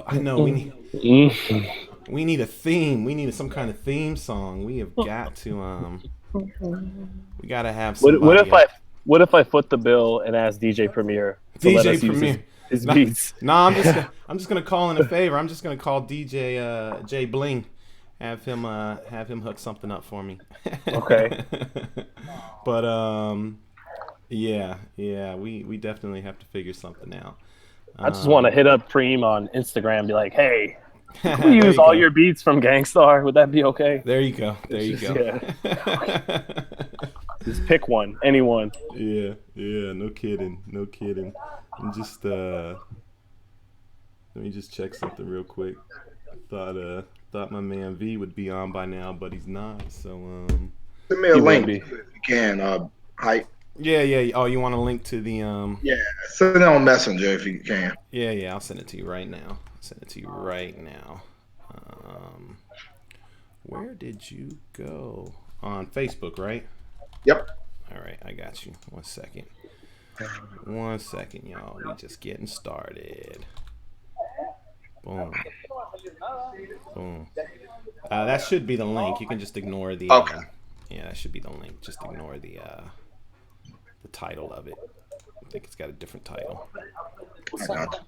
I know we need a theme. We need some kind of theme song. We have got to we got to have What somebody if I foot the bill and ask DJ Premier to let DJ us use Premier. his Nah, beats? nah, I'm just gonna call in a favor. I'm just gonna call DJ Jay Bling, have him hook something up for me. Okay. But yeah, we definitely have to figure something out. I just want to hit up Preem on Instagram and be like, hey, can we There use you all go. your beats from Gangstar? Would that be okay? There you go. There It's you just, go. yeah. Just pick one, anyone. Yeah, no kidding. No kidding. I'm just let me just check something real quick. Thought my man V would be on by now, but he's not. So Send me a He will link be. if you can. Hype. yeah. Oh, you want a link to the Yeah, send it on Messenger if you can. Yeah, I'll send it to you right now. Um where did you go? On Facebook, right? Yep. All right, I got you. 1 second. 1 second, y'all. We just getting started. Boom. Boom. That should be the link. You can just ignore the. Okay. Yeah, that should be the link. Just ignore the title of it. I think it's got a different title. I got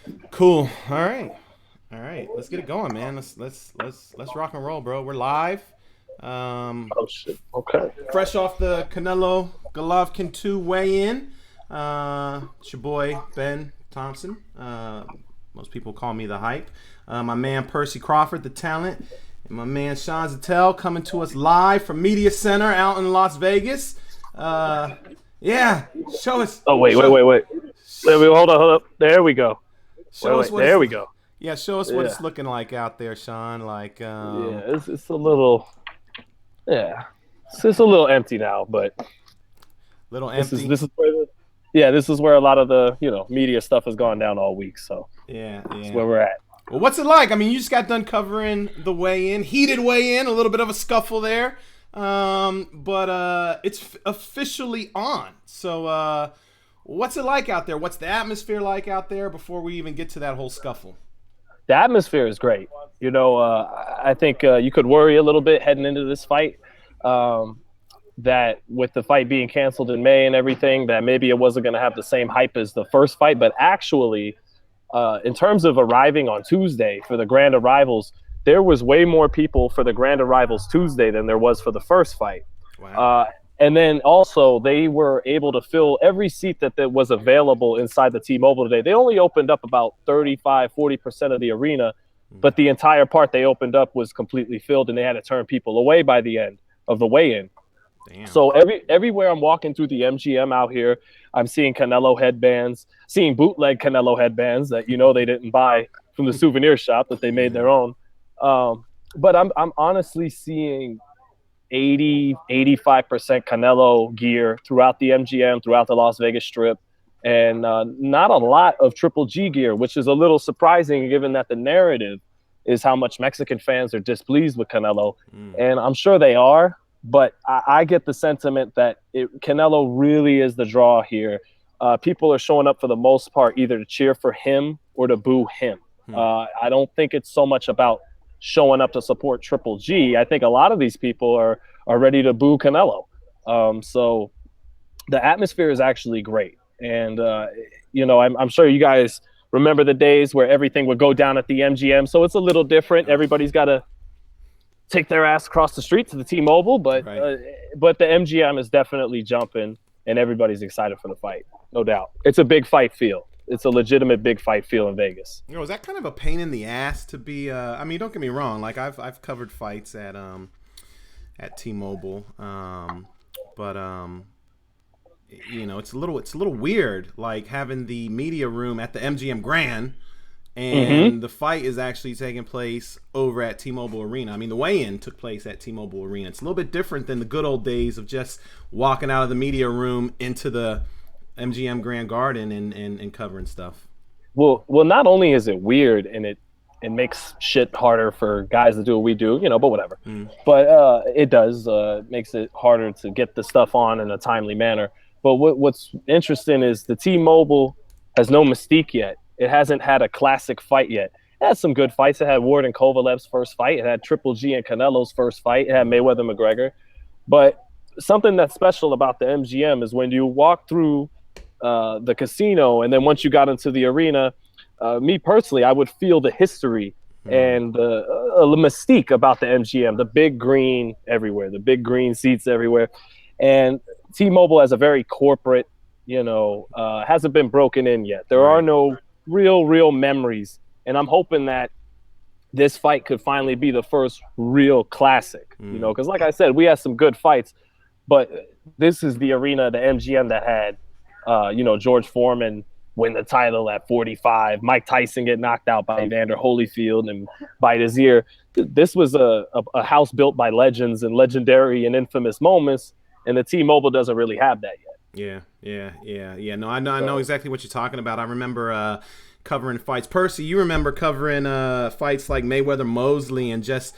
you. Cool. All right. Let's get it going, man. Let's rock and roll, bro. We're live. Oh, shit. Okay. Fresh off the Canelo Golovkin 2 weigh-in. It's your boy Ben Thompson. Most people call me the Hype. My man Percy Crawford, the talent, and my man Sean Zattel coming to us live from Media Center out in Las Vegas. Yeah, show us. Oh, wait. Hold up. There we go. Show us what there we go. Yeah, show us what Yeah. it's looking like out there, Sean. Like, Yeah, it's a little. Yeah, it's a little empty now, but little this empty. is where this is where a lot of the media stuff has gone down all week. So Yeah. that's where we're at. Well, what's it like? I mean, you just got done covering the weigh-in, heated weigh-in, a little bit of a scuffle there, but it's officially on. So, what's it like out there? What's the atmosphere like out there before we even get to that whole scuffle? The atmosphere is great. I think you could worry a little bit heading into this fight that with the fight being canceled in May and everything, that maybe it wasn't going to have the same hype as the first fight. But actually, in terms of arriving on Tuesday for the grand arrivals, there was way more people for the grand arrivals Tuesday than there was for the first fight. Wow. And then also they were able to fill every seat that was available inside the T-Mobile today. They only opened up about 40% of the arena, but the entire part they opened up was completely filled, and they had to turn people away by the end of the weigh-in. Damn. So everywhere I'm walking through the MGM out here, I'm seeing Canelo headbands, seeing bootleg Canelo headbands that they didn't buy from the souvenir shop, that they made their own. But I'm honestly seeing 85% Canelo gear throughout the MGM, throughout the Las Vegas Strip, and not a lot of Triple G gear, which is a little surprising given that the narrative is how much Mexican fans are displeased with Canelo. And I'm sure they are, but I get the sentiment that Canelo really is the draw here. People are showing up for the most part either to cheer for him or to boo him. I don't think it's so much about showing up to support Triple G. I think a lot of these people are ready to boo Canelo. So the atmosphere is actually great. And, I'm sure you guys remember the days where everything would go down at the MGM. So it's a little different. Everybody's got to take their ass across the street to the T-Mobile, but the MGM is definitely jumping, and everybody's excited for the fight, no doubt. It's a big fight feel. It's a legitimate big fight feel in Vegas. Is that kind of a pain in the ass to be? I mean, don't get me wrong. Like I've covered fights at T-Mobile, but it's a little weird, like having the media room at the MGM Grand, and the fight is actually taking place over at T-Mobile Arena. I mean, the weigh-in took place at T-Mobile Arena. It's a little bit different than the good old days of just walking out of the media room into the MGM Grand Garden and covering stuff. Well, not only is it weird and it makes shit harder for guys to do what we do, but whatever. But it does makes it harder to get the stuff on in a timely manner. But what's interesting is the T-Mobile has no mystique yet. it hasn't had a classic fight yet. It had some good fights. It had Ward and Kovalev's first fight. It had Triple G and Canelo's first fight. It had Mayweather McGregor. But something that's special about the MGM is when you walk through the casino, and then once you got into the arena, me personally, I would feel the history and the mystique about the MGM, the big green everywhere, the big green seats everywhere. And T-Mobile has a very corporate, hasn't been broken in yet. There are no real memories. And I'm hoping that this fight could finally be the first real classic, because like I said, we had some good fights, but this is the arena, the MGM that had, George Foreman win the title at 45, Mike Tyson get knocked out by Evander Holyfield and bite his ear. This was a house built by legends and legendary and infamous moments, and the T-Mobile doesn't really have that yet. Yeah. No, I know exactly what you're talking about. I remember covering fights. Percy, you remember covering fights like Mayweather Mosley and just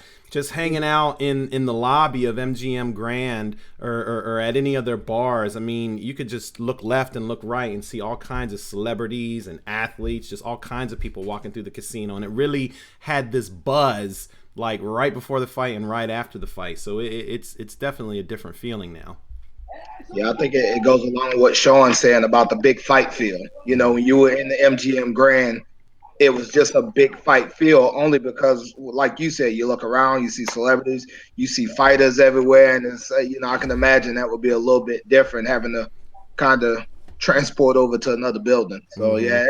hanging out in the lobby of MGM Grand or at any of their bars. I mean, you could just look left and look right and see all kinds of celebrities and athletes, just all kinds of people walking through the casino. And it really had this buzz like right before the fight and right after the fight. So it's definitely a different feeling now. Yeah, I think it goes along with what Sean's saying about the big fight feel. When you were in the MGM Grand, it was just a big fight feel only because, like you said, you look around, you see celebrities, you see fighters everywhere. And it's, I can imagine that would be a little bit different having to kind of transport over to another building. So, yeah,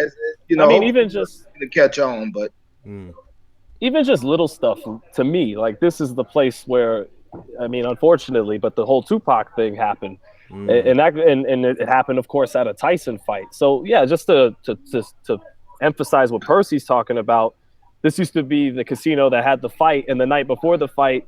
I mean, even just to catch on, but even just little stuff to me, like this is the place where, I mean, unfortunately, but the whole Tupac thing happened, and it happened, of course, at a Tyson fight. So yeah, just to emphasize what Percy's talking about, this used to be the casino that had the fight, and the night before the fight,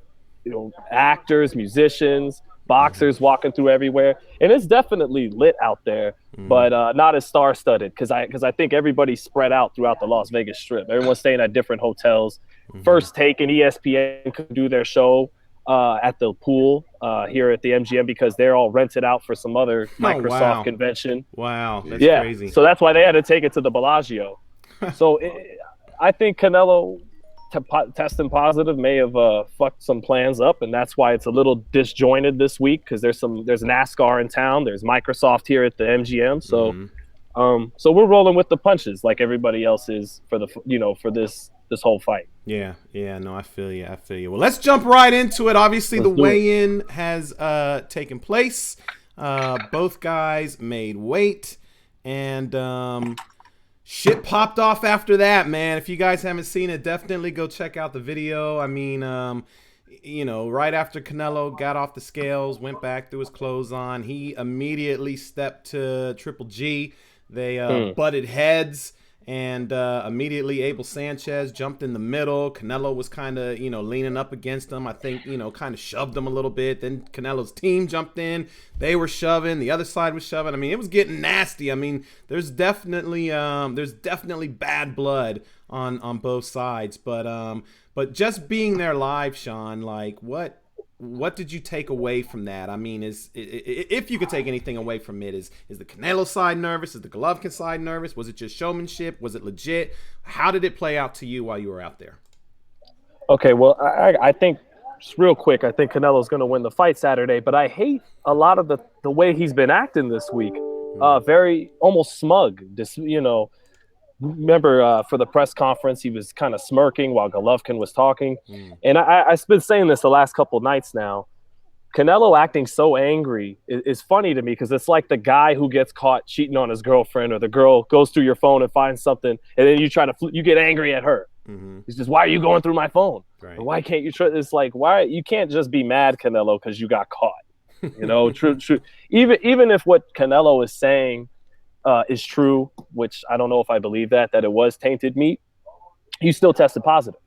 actors, musicians, boxers walking through everywhere, and it's definitely lit out there, but not as star-studded because I think everybody's spread out throughout the Las Vegas Strip. Everyone's staying at different hotels. First Take and ESPN could do their show at the pool here at the MGM because they're all rented out for some other Microsoft convention. Wow, that's crazy. So that's why they had to take it to the Bellagio. So I think Canelo testing positive may have fucked some plans up, and that's why it's a little disjointed this week because there's NASCAR in town, there's Microsoft here at the MGM. So so we're rolling with the punches like everybody else is for this whole fight. Yeah, no, I feel you. Well, let's jump right into it. Obviously, the weigh-in has taken place. Both guys made weight, and shit popped off after that, man. If you guys haven't seen it, definitely go check out the video. I mean, right after Canelo got off the scales, went back, threw his clothes on, he immediately stepped to Triple G. They butted heads. And immediately Abel Sanchez jumped in the middle. Canelo was kind of, leaning up against him. I think, kind of shoved him a little bit. Then Canelo's team jumped in. They were shoving. The other side was shoving. I mean, it was getting nasty. I mean, there's definitely bad blood on both sides. But just being there live, Sean, like what did you take away from that? I mean, if you could take anything away from it, is the Canelo side nervous? Is the Golovkin side nervous? Was it just showmanship? Was it legit? How did it play out to you while you were out there? Okay, well, I think, just real quick, I think Canelo's going to win the fight Saturday, but I hate a lot of the way he's been acting this week. Very almost smug. Remember for the press conference, he was kind of smirking while Golovkin was talking. And I've been saying this the last couple of nights now. Canelo acting so angry is funny to me because it's like the guy who gets caught cheating on his girlfriend, or the girl goes through your phone and finds something, and then you get angry at her. It's just, why are you going through my phone? Right. Why can't you it's like, why you can't just be mad, Canelo, because you got caught. True. Even if what Canelo is saying is true, which I don't know if I believe that it was tainted meat, he still tested positive.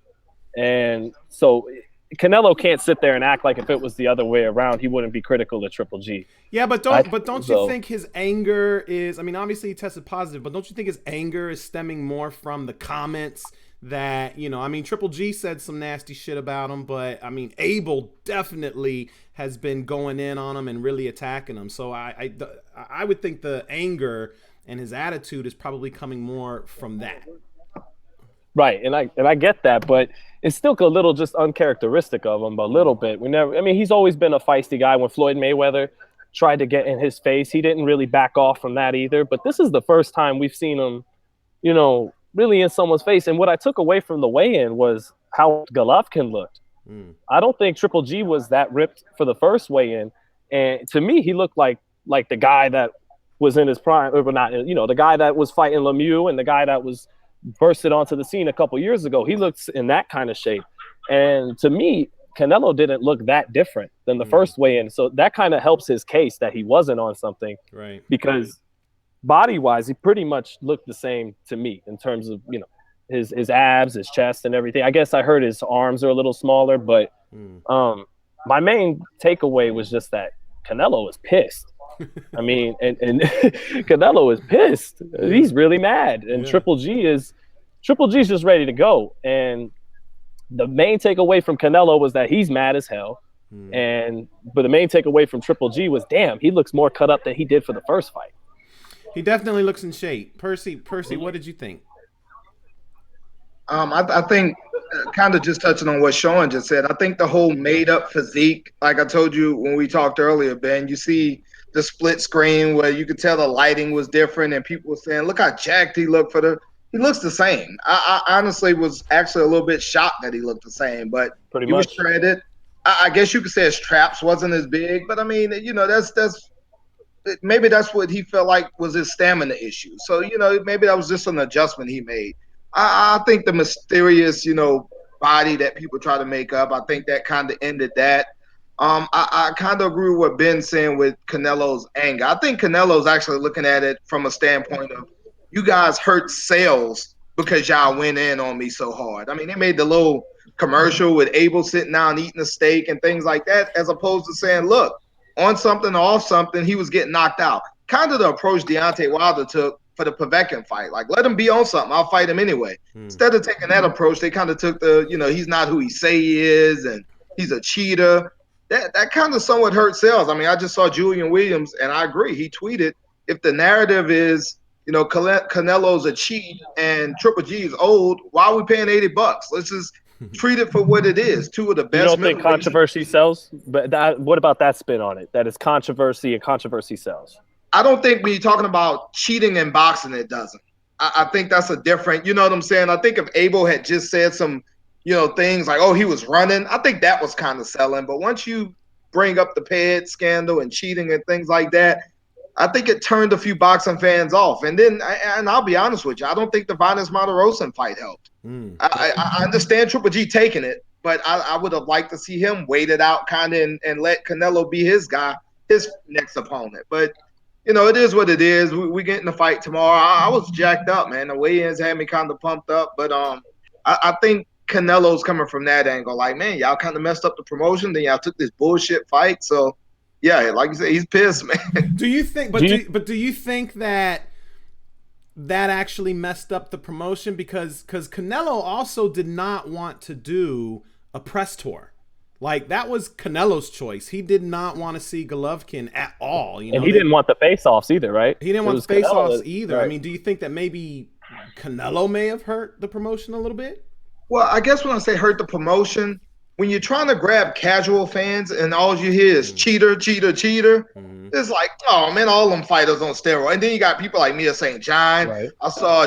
And so Canelo can't sit there and act like if it was the other way around, he wouldn't be critical of Triple G. Yeah, but don't you think his anger is, I mean, obviously he tested positive, but don't you think his anger is stemming more from the comments that, I mean, Triple G said some nasty shit about him, but I mean, Abel definitely has been going in on him and really attacking him. So I would think the anger and his attitude is probably coming more from that. Right, and I get that, but it's still a little just uncharacteristic of him, a little bit. He's always been a feisty guy. When Floyd Mayweather tried to get in his face, he didn't really back off from that either. But this is the first time we've seen him, really in someone's face. And what I took away from the weigh-in was how Golovkin looked. I don't think Triple G was that ripped for the first weigh-in, and to me, he looked like the guy that was in his prime, or not, the guy that was fighting Lemieux and the guy that was bursted onto the scene a couple years ago. He looks in that kind of shape. And to me, Canelo didn't look that different than the first weigh-in. So that kind of helps his case that he wasn't on something. Right. Because body-wise, he pretty much looked the same to me in terms of, his abs, his chest, and everything. I guess I heard his arms are a little smaller, but my main takeaway was just that Canelo was pissed. I mean, and Canelo is pissed. He's really mad, and Triple G's just ready to go. And the main takeaway from Canelo was that he's mad as hell. But the main takeaway from Triple G was, damn, he looks more cut up than he did for the first fight. He definitely looks in shape. Percy, what did you think? I think, kind of just touching on what Sean just said, I think the whole made-up physique, like I told you when we talked earlier, Ben, you see the split screen where you could tell the lighting was different, and people were saying, look how jacked he looked he looks the same. I honestly was actually a little bit shocked that he looked the same, but he was shredded. I guess you could say his traps wasn't as big, but I mean, that's maybe that's what he felt like was his stamina issue. So, maybe that was just an adjustment he made. I think the mysterious, body that people try to make up, I think that kind of ended that. I kind of agree with what Ben's saying with Canelo's anger. I think Canelo's actually looking at it from a standpoint of, you guys hurt sales because y'all went in on me so hard. I mean, they made the little commercial with Abel sitting down eating a steak and things like that, as opposed to saying, look, on something or off something, he was getting knocked out. Kind of the approach Deontay Wilder took for the Povetkin fight. Like, let him be on something. I'll fight him anyway. Instead of taking that approach, they kind of took the, he's not who he say he is, and he's a cheater. That kind of somewhat hurt sales. I mean, I just saw Julian Williams, and I agree. He tweeted, if the narrative is, Canelo's a cheat and Triple G is old, why are we paying $80? Let's just treat it for what it is. Two of the best. You don't think controversy sells? But what about that spin on it? That it's controversy, and controversy sells. I don't think when you're talking about cheating in boxing, it doesn't. I think that's a different, you know what I'm saying? I think if Abel had just said some, things like, oh, he was running, I think that was kind of selling. But once you bring up the ped scandal and cheating and things like that, I think it turned a few boxing fans off. And then, and I'll be honest with you, I don't think the Vanes Martirosyan fight helped. I understand Triple G taking it, but I would have liked to see him wait it out kind of and let Canelo be his guy, his next opponent. But it is what it is. We get in the fight tomorrow. I was jacked up, man. The weigh-ins had me kind of pumped up. But I think Canelo's coming from that angle. Like, man, y'all kind of messed up the promotion. Then y'all took this bullshit fight. So, yeah, like you said, he's pissed, man. Do you think? Do you think that actually messed up the promotion? Because Canelo also did not want to do a press tour. Like, that was Canelo's choice. He did not want to see Golovkin at all. And he didn't want the face-offs either, right? He didn't want the face-offs either. Right. I mean, do you think that maybe Canelo may have hurt the promotion a little bit? Well, I guess when I say hurt the promotion, when you're trying to grab casual fans and all you hear is cheater, it's like, oh, man, all them fighters on steroids. And then you got people like Mia St. John. Right. I saw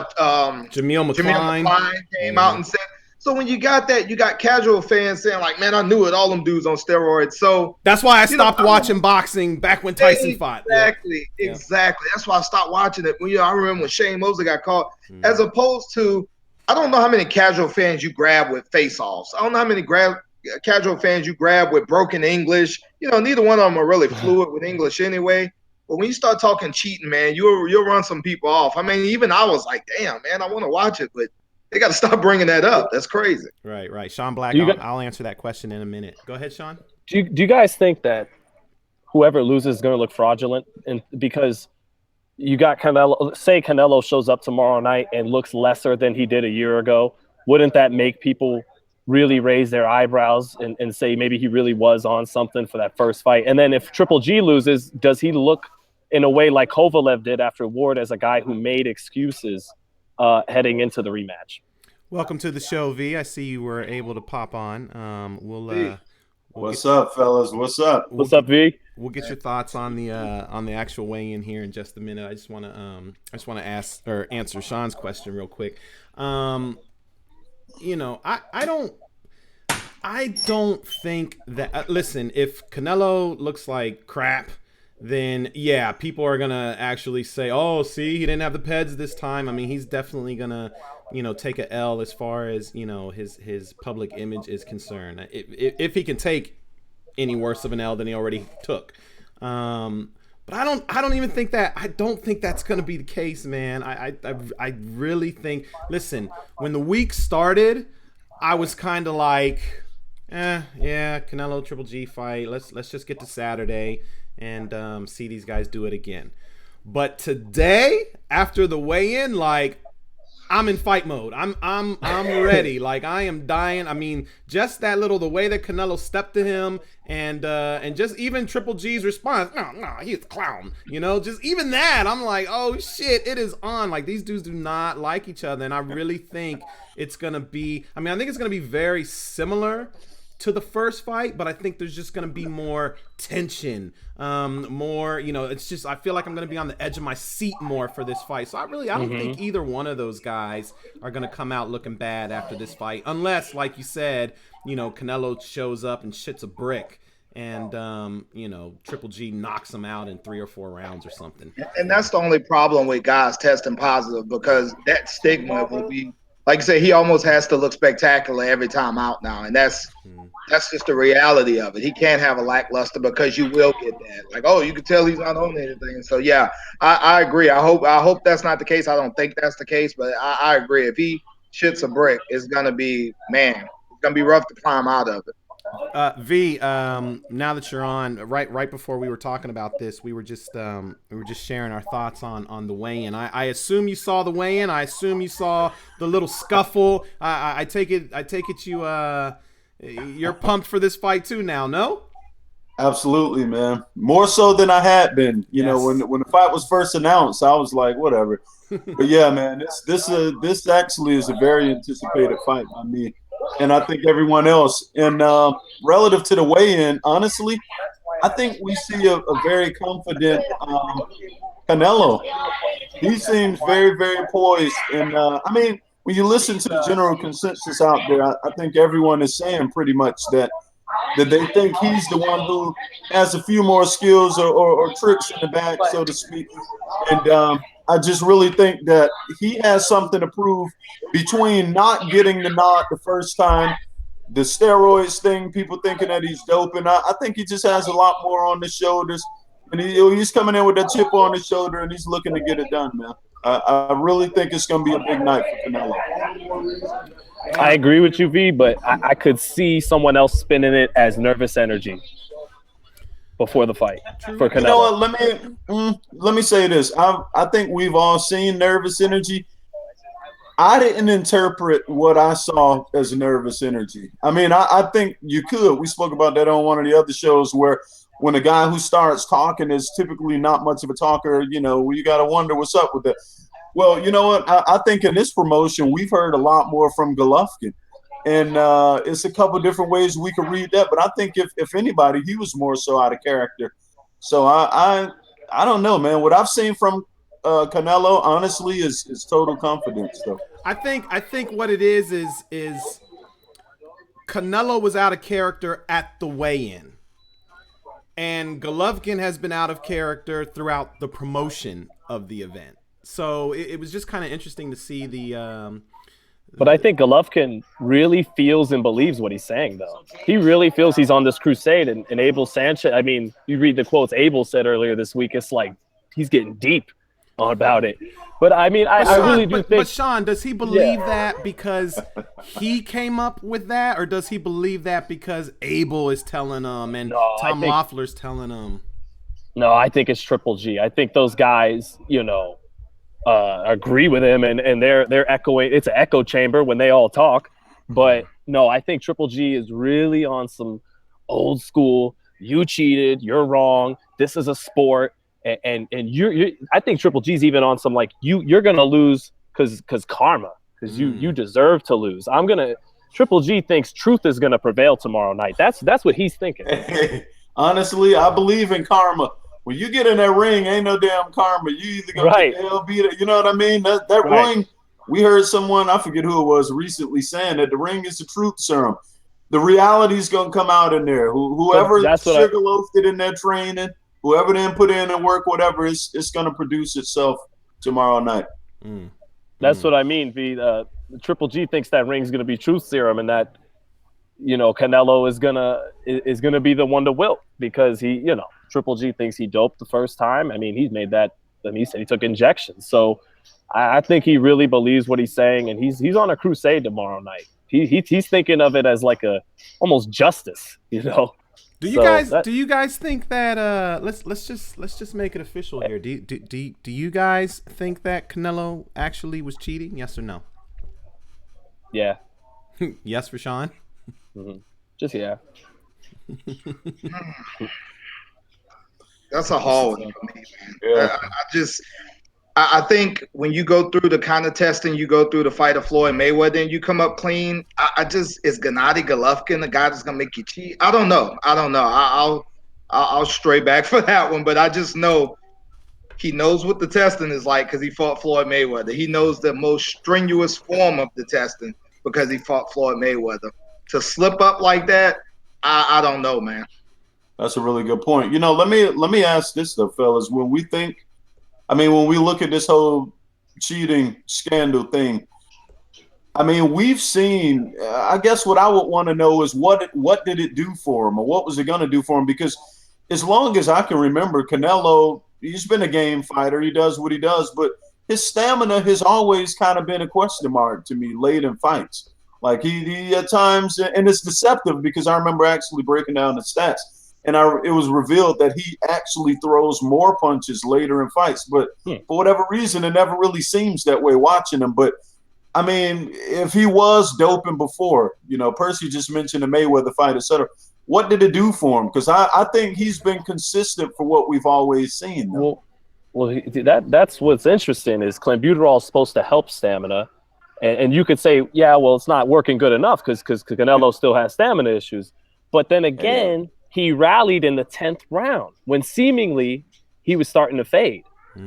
Jamil McCline came out and said. So when you got that, you got casual fans saying like, man, I knew it, all them dudes on steroids. So that's why I stopped watching boxing back when Tyson fought. Exactly. That's why I stopped watching it. I remember when Shane Mosley got caught, as opposed to, I don't know how many casual fans you grab with face-offs. I don't know how many casual fans you grab with broken English. Neither one of them are really fluent with English anyway. But when you start talking cheating, man, you'll run some people off. I mean, even I was like, damn, man, I want to watch it, but they got to stop bringing that up. That's crazy. Right. Sean Black, I'll answer that question in a minute. Go ahead, Sean. Do you guys think that whoever loses is going to look fraudulent? And because you got Canelo, say Canelo shows up tomorrow night and looks lesser than he did a year ago, wouldn't that make people really raise their eyebrows and say maybe he really was on something for that first fight? And then if Triple G loses, does he look in a way like Kovalev did after Ward, as a guy who made excuses heading into the rematch. Welcome to the show, V. I see you were able to pop on. What's up, fellas? What's up? What's up, V? We'll get your thoughts on the actual weigh-in here in just a minute. I just want to ask or answer Sean's question real quick. I don't think that. Listen, if Canelo looks like crap, then yeah, people are gonna actually say, "Oh, see, he didn't have the peds this time." I mean, he's definitely gonna, take a L as far as his public image is concerned. If he can take any worse of an L than he already took, but I don't even think that. I don't think that's gonna be the case, man. I really think. Listen, when the week started, I was kind of like, yeah, Canelo Triple G fight. Let's just get to Saturday and see these guys do it again. But today, after the weigh-in, like, I'm in fight mode. I'm ready. Like, I am dying. I mean, just the way that Canelo stepped to him and just even Triple G's response, no, he's a clown. Just even that, I'm like, oh shit, it is on. Like, these dudes do not like each other, and I really think it's gonna be. I think it's gonna be very similar to the first fight, but I think there's just going to be more tension, more, it's just, I feel like I'm going to be on the edge of my seat more for this fight. So I don't think either one of those guys are going to come out looking bad after this fight, unless, like you said, Canelo shows up and shits a brick and, Triple G knocks him out in 3 or 4 rounds or something. And that's the only problem with guys testing positive, because that stigma will be, like you say, he almost has to look spectacular every time out now. And that's just the reality of it. He can't have a lackluster, because you will get that. Like, oh, you can tell he's not on anything. So yeah, I agree. I hope that's not the case. I don't think that's the case, but I agree. If he shits a brick, it's gonna be rough to climb out of it. V, now that you're on, right before we were talking about this, we were just sharing our thoughts on the weigh-in. I assume you saw the weigh-in. I assume you saw the little scuffle. I take it you're pumped for this fight too now, no? Absolutely, man. More so than I had been. Yes. When the fight was first announced, I was like, whatever. But yeah, man, this actually is a very anticipated fight by me, and I think everyone else. And relative to the weigh-in, honestly, I think we see a very confident Canelo. He seems very, very poised. And when you listen to the general consensus out there, I think everyone is saying pretty much that they think he's the one who has a few more skills or tricks in the bag, so to speak. And I just really think that he has something to prove between not getting the nod the first time, the steroids thing, people thinking that he's doping. I think he just has a lot more on his shoulders. And he's coming in with that chip on his shoulder, and he's looking to get it done, man. I really think it's going to be a big night for Canelo. I agree with you, V, but I could see someone else spinning it as nervous energy before the fight for Canelo. You know what? Let me say this. I think we've all seen nervous energy. I didn't interpret what I saw as nervous energy. I think you could. We spoke about that on one of the other shows where when a guy who starts talking is typically not much of a talker, you got to wonder what's up with that. Well, you know what? I think in this promotion, we've heard a lot more from Golovkin. And it's a couple different ways we could read that. But I think if anybody, he was more so out of character. So I don't know, man. What I've seen from Canelo, honestly, is total confidence, though. I think what it is Canelo was out of character at the weigh-in. And Golovkin has been out of character throughout the promotion of the event. So it was just kind of interesting to see the But I think Golovkin really feels and believes what he's saying, though. He really feels he's on this crusade. And Abel Sanchez, you read the quotes Abel said earlier this week, it's like he's getting deep about it. But I really do think. But Sean, does he believe that because he came up with that, or does he believe that because Abel is telling him and Tom Loeffler's telling him? No, I think it's Triple G. I think those guys, agree with him, and they're echoing. It's an echo chamber when they all talk. But no, I think Triple G is really on some old school. You cheated. You're wrong. This is a sport. and you're I think Triple G's even on some like you're gonna lose because karma, because you deserve to lose. Triple G thinks truth is gonna prevail tomorrow night. That's what he's thinking. Hey, honestly, I believe in karma. When you get in that ring, ain't no damn karma. You either gonna Right. get the hell beat it. You know what I mean? That Right. ring. We heard someone, I forget who it was, recently saying that the ring is the truth serum. The reality's gonna come out in there. Whoever sugarloafed it in their training, whoever didn't put in the work, whatever, it's gonna produce itself tomorrow night. That's what I mean. Triple G thinks that ring's gonna be truth serum, and that Canelo is gonna be the one to wilt, because Triple G thinks he doped the first time. I mean, he's made that. I mean, he said he took injections. So I think he really believes what he's saying, and he's on a crusade tomorrow night. He's thinking of it as like almost justice, Do you guys think that let's just make it official here. Do you guys think that Canelo actually was cheating? Yes or no? Yeah. Yes for Sean. Just yeah. That's a hard one for me, man. Yeah. I think when you go through the kind of testing you go through to fight a Floyd Mayweather and you come up clean, is Gennady Golovkin the guy that's gonna make you cheat? I don't know. I'll stray back for that one, but I just know he knows what the testing is like because he fought Floyd Mayweather. He knows the most strenuous form of the testing because he fought Floyd Mayweather. To slip up like that, I don't know, man. That's a really good point. Let me ask this though, fellas. When we look at this whole cheating scandal thing, I mean, we've seen. I guess what I would want to know is what did it do for him, or what was it going to do for him? Because as long as I can remember, Canelo, he's been a game fighter. He does what he does, but his stamina has always kind of been a question mark to me late in fights. Like he at times, and it's deceptive because I remember actually breaking down the stats, and it was revealed that he actually throws more punches later in fights. But for whatever reason, it never really seems that way watching him. But I mean, if he was doping before, Percy just mentioned the Mayweather fight, etc. What did it do for him? Because I think he's been consistent for what we've always seen. Well, that's what's interesting is clenbuterol is supposed to help stamina. And you could say, yeah, well, it's not working good enough because Canelo still has stamina issues. But then again, he rallied in the 10th round when seemingly he was starting to fade.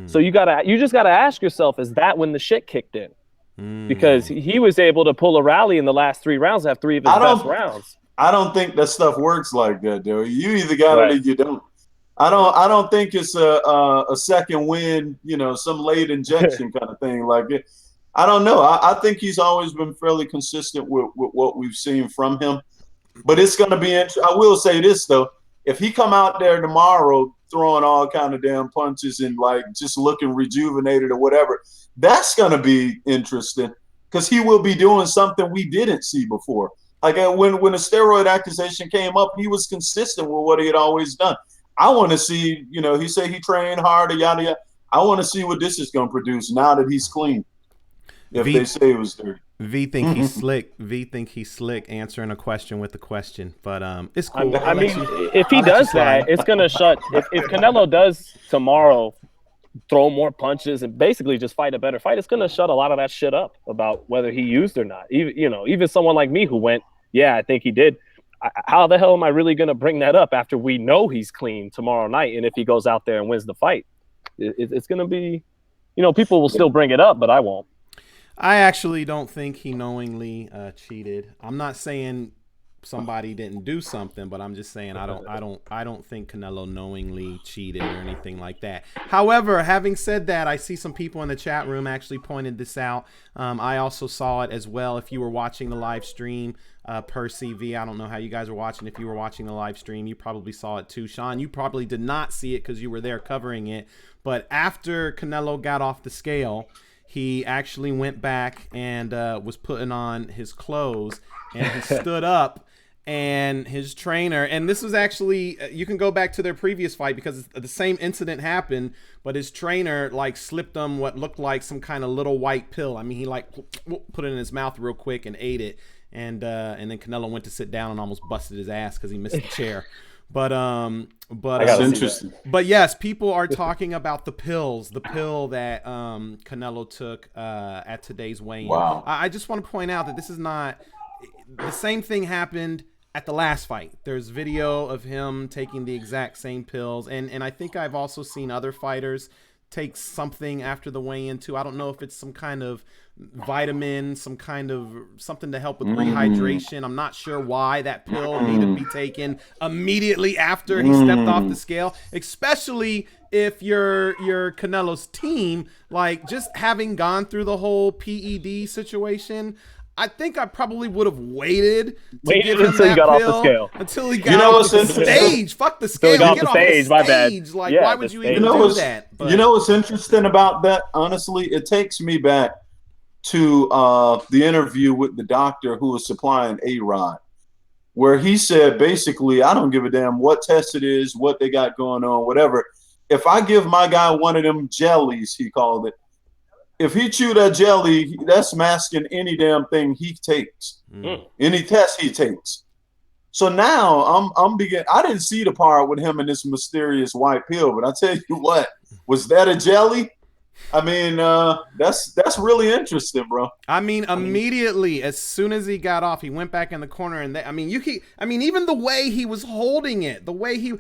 So you just gotta ask yourself, is that when the shit kicked in? Because he was able to pull a rally in the last 3 rounds, have 3 of his best rounds. I don't think that stuff works like that, though. You either got it or you don't. I don't think it's a second win, some late injection kind of thing like it. I don't know. I think he's always been fairly consistent with what we've seen from him. But it's going to be interesting. I will say this, though. If he come out there tomorrow throwing all kind of damn punches and, like, just looking rejuvenated or whatever, that's going to be interesting because he will be doing something we didn't see before. Like when a steroid accusation came up, he was consistent with what he had always done. I want to see, he said he trained hard, yada, yada. I want to see what this is going to produce now that he's clean. If they say it was dirty. V think he's slick. V think he's slick answering a question with a question. But it's cool. I mean, if he does that, it's gonna shut. If Canelo does tomorrow throw more punches and basically just fight a better fight, it's gonna shut a lot of that shit up about whether he used or not. Even someone like me who went, yeah, I think he did. How the hell am I really gonna bring that up after we know he's clean tomorrow night? And if he goes out there and wins the fight, it's gonna be, people will still bring it up, but I won't. I actually don't think he knowingly cheated. I'm not saying somebody didn't do something, but I'm just saying I don't think Canelo knowingly cheated or anything like that. However, having said that, I see some people in the chat room actually pointed this out. I also saw it as well. If you were watching the live stream, Percy V, I don't know how you guys were watching. If you were watching the live stream, you probably saw it too. Sean, you probably did not see it because you were there covering it. But after Canelo got off the scale, he actually went back and was putting on his clothes, and he stood up, and his trainer, and this was actually, you can go back to their previous fight because the same incident happened, but his trainer like slipped him what looked like some kind of little white pill. I mean, he like put it in his mouth real quick and ate it, and then Canelo went to sit down and almost busted his ass because he missed the chair. That's interesting. But yes, people are talking about the pill that Canelo took at today's weigh-in. Wow. I just want to point out that this is not the same thing happened at the last fight. There's video of him taking the exact same pills, and I think I've also seen other fighters take something after the weigh-in too. I don't know if it's some kind of vitamin, something to help with rehydration. I'm not sure why that pill needed to be taken immediately after he stepped off the scale, especially if you're Canelo's team. Like, just having gone through the whole PED situation, I think I probably would have waited give him until he got off the scale. Until he got off the stage. Fuck the scale. Get off the stage. My bad. Like, why would you even do that? But, you know what's interesting about that? Honestly, it takes me back to the interview with the doctor who was supplying A-Rod, where he said, basically, I don't give a damn what test it is, what they got going on, whatever. If I give my guy one of them jellies, he called it, if he chew that jelly, that's masking any damn thing he takes, any test he takes. So now I'm beginning. I didn't see the part with him and this mysterious white pill, but I tell you what, was that a jelly? I mean, that's really interesting, bro. I mean, immediately as soon as he got off, he went back in the corner, and even the way he was holding it, the way he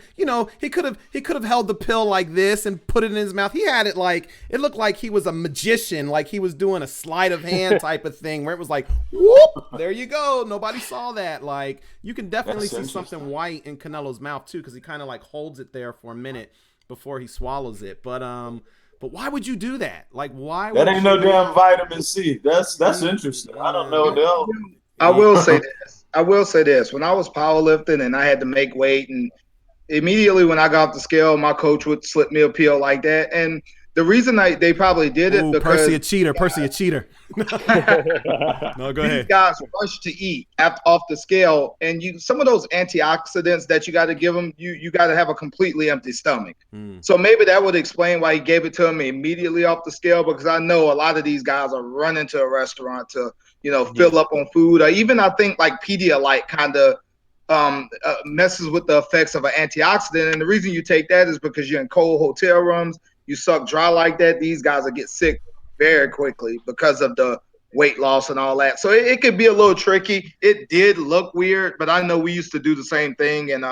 could have held the pill like this and put it in his mouth. He had it like it looked like he was a magician, like he was doing a sleight of hand type of thing, where it was like, whoop, there you go. Nobody saw that. Like, you can definitely see something white in Canelo's mouth too, because he kind of like holds it there for a minute before he swallows it. But why would you do that? Like, why? That ain't no damn vitamin C. That's interesting. I don't know. I will say this. When I was powerlifting and I had to make weight, and immediately when I got off the scale, my coach would slip me a pill like that. And the reason they probably did it because Percy a cheater. No, go ahead. These guys rush to eat off the scale, and some of those antioxidants that you got to give them, you got to have a completely empty stomach. So maybe that would explain why he gave it to him immediately off the scale, because I know a lot of these guys are running to a restaurant to fill up on food, or even I think like Pedialyte kind of messes with the effects of an antioxidant. And the reason you take that is because you're in cold hotel rooms. You suck dry like that, these guys will get sick very quickly because of the weight loss and all that. So it could be a little tricky. It did look weird, but I know we used to do the same thing. And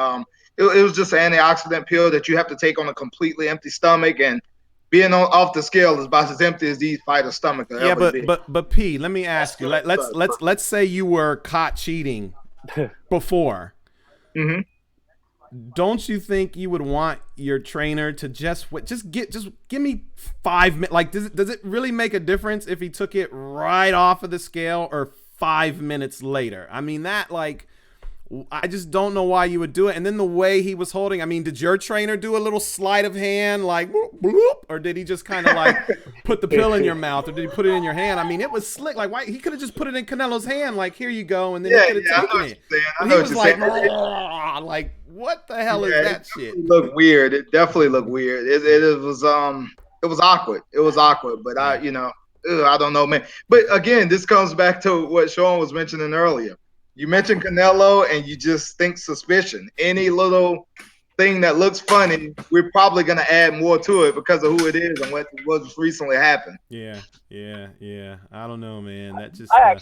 it was just an antioxidant pill that you have to take on a completely empty stomach. And being off the scale is about as empty as these fighters' stomachs. Yeah, but P, let me ask you. Let's say you were caught cheating before. Mm-hmm. Don't you think you would want your trainer to just give me 5 minutes? Like, does it really make a difference if he took it right off of the scale or 5 minutes later? I mean, I just don't know why you would do it. And then the way he was holding, I mean, did your trainer do a little sleight of hand, like, bloop, bloop, or did he just kind of like put the pill in your mouth, or did he put it in your hand? I mean, it was slick. Like, why he could have just put it in Canelo's hand, like, here you go, and then he could have taken it. And he was like, what the hell is that shit? It looked weird. It definitely looked weird. It was awkward. It was awkward. But I don't know, man. But again, this comes back to what Sean was mentioning earlier. You mentioned Canelo, and you just think suspicion. Any little thing that looks funny, we're probably going to add more to it because of who it is and what recently happened. Yeah. I don't know, man. That just. I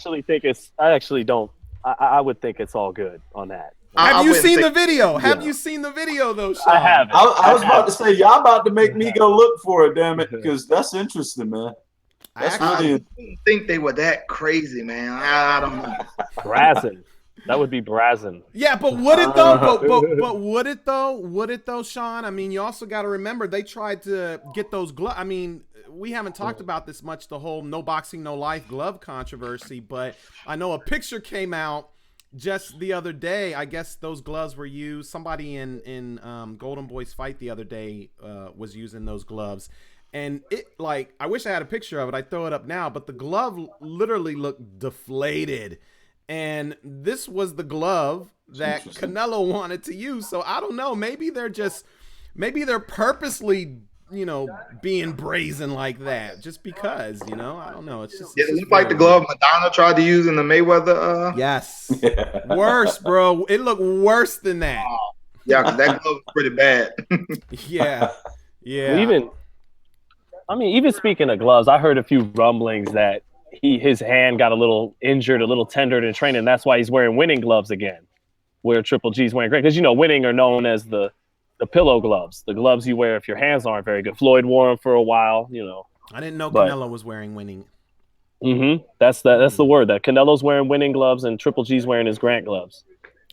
would think it's all good on that. Have you seen the video? Have you seen the video, though, Sean? I haven't. I was about to say, y'all about to make me go look for it, damn it, because that's interesting, man. I didn't think they were that crazy, man. I don't know. Brazen. That would be brazen. Yeah, but would it though? But would it though? Would it though, Sean? I mean, you also got to remember they tried to get those gloves. I mean, we haven't talked about this much, the whole no boxing, no life glove controversy, but I know a picture came out just the other day. I guess those gloves were used. Somebody in Golden Boy's fight the other day was using those gloves. And it, like, I wish I had a picture of it. I'd throw it up now, but the glove literally looked deflated. And this was the glove that Canelo wanted to use. So I don't know. Maybe they're purposely, being brazen like that just because, I don't know. It's just. It looked like the glove Madonna tried to use in the Mayweather. Yes. Worse, bro. It looked worse than that. Yeah, because that glove was pretty bad. Yeah, yeah. Well, even speaking of gloves, I heard a few rumblings that his hand got a little injured, a little tendered in training. That's why he's wearing winning gloves again, where Triple G's wearing great. Because, winning are known as the pillow gloves, the gloves you wear if your hands aren't very good. Floyd wore them for a while, I didn't know But Canelo was wearing winning. that's the word. That Canelo's wearing winning gloves and Triple G's wearing his Grant gloves.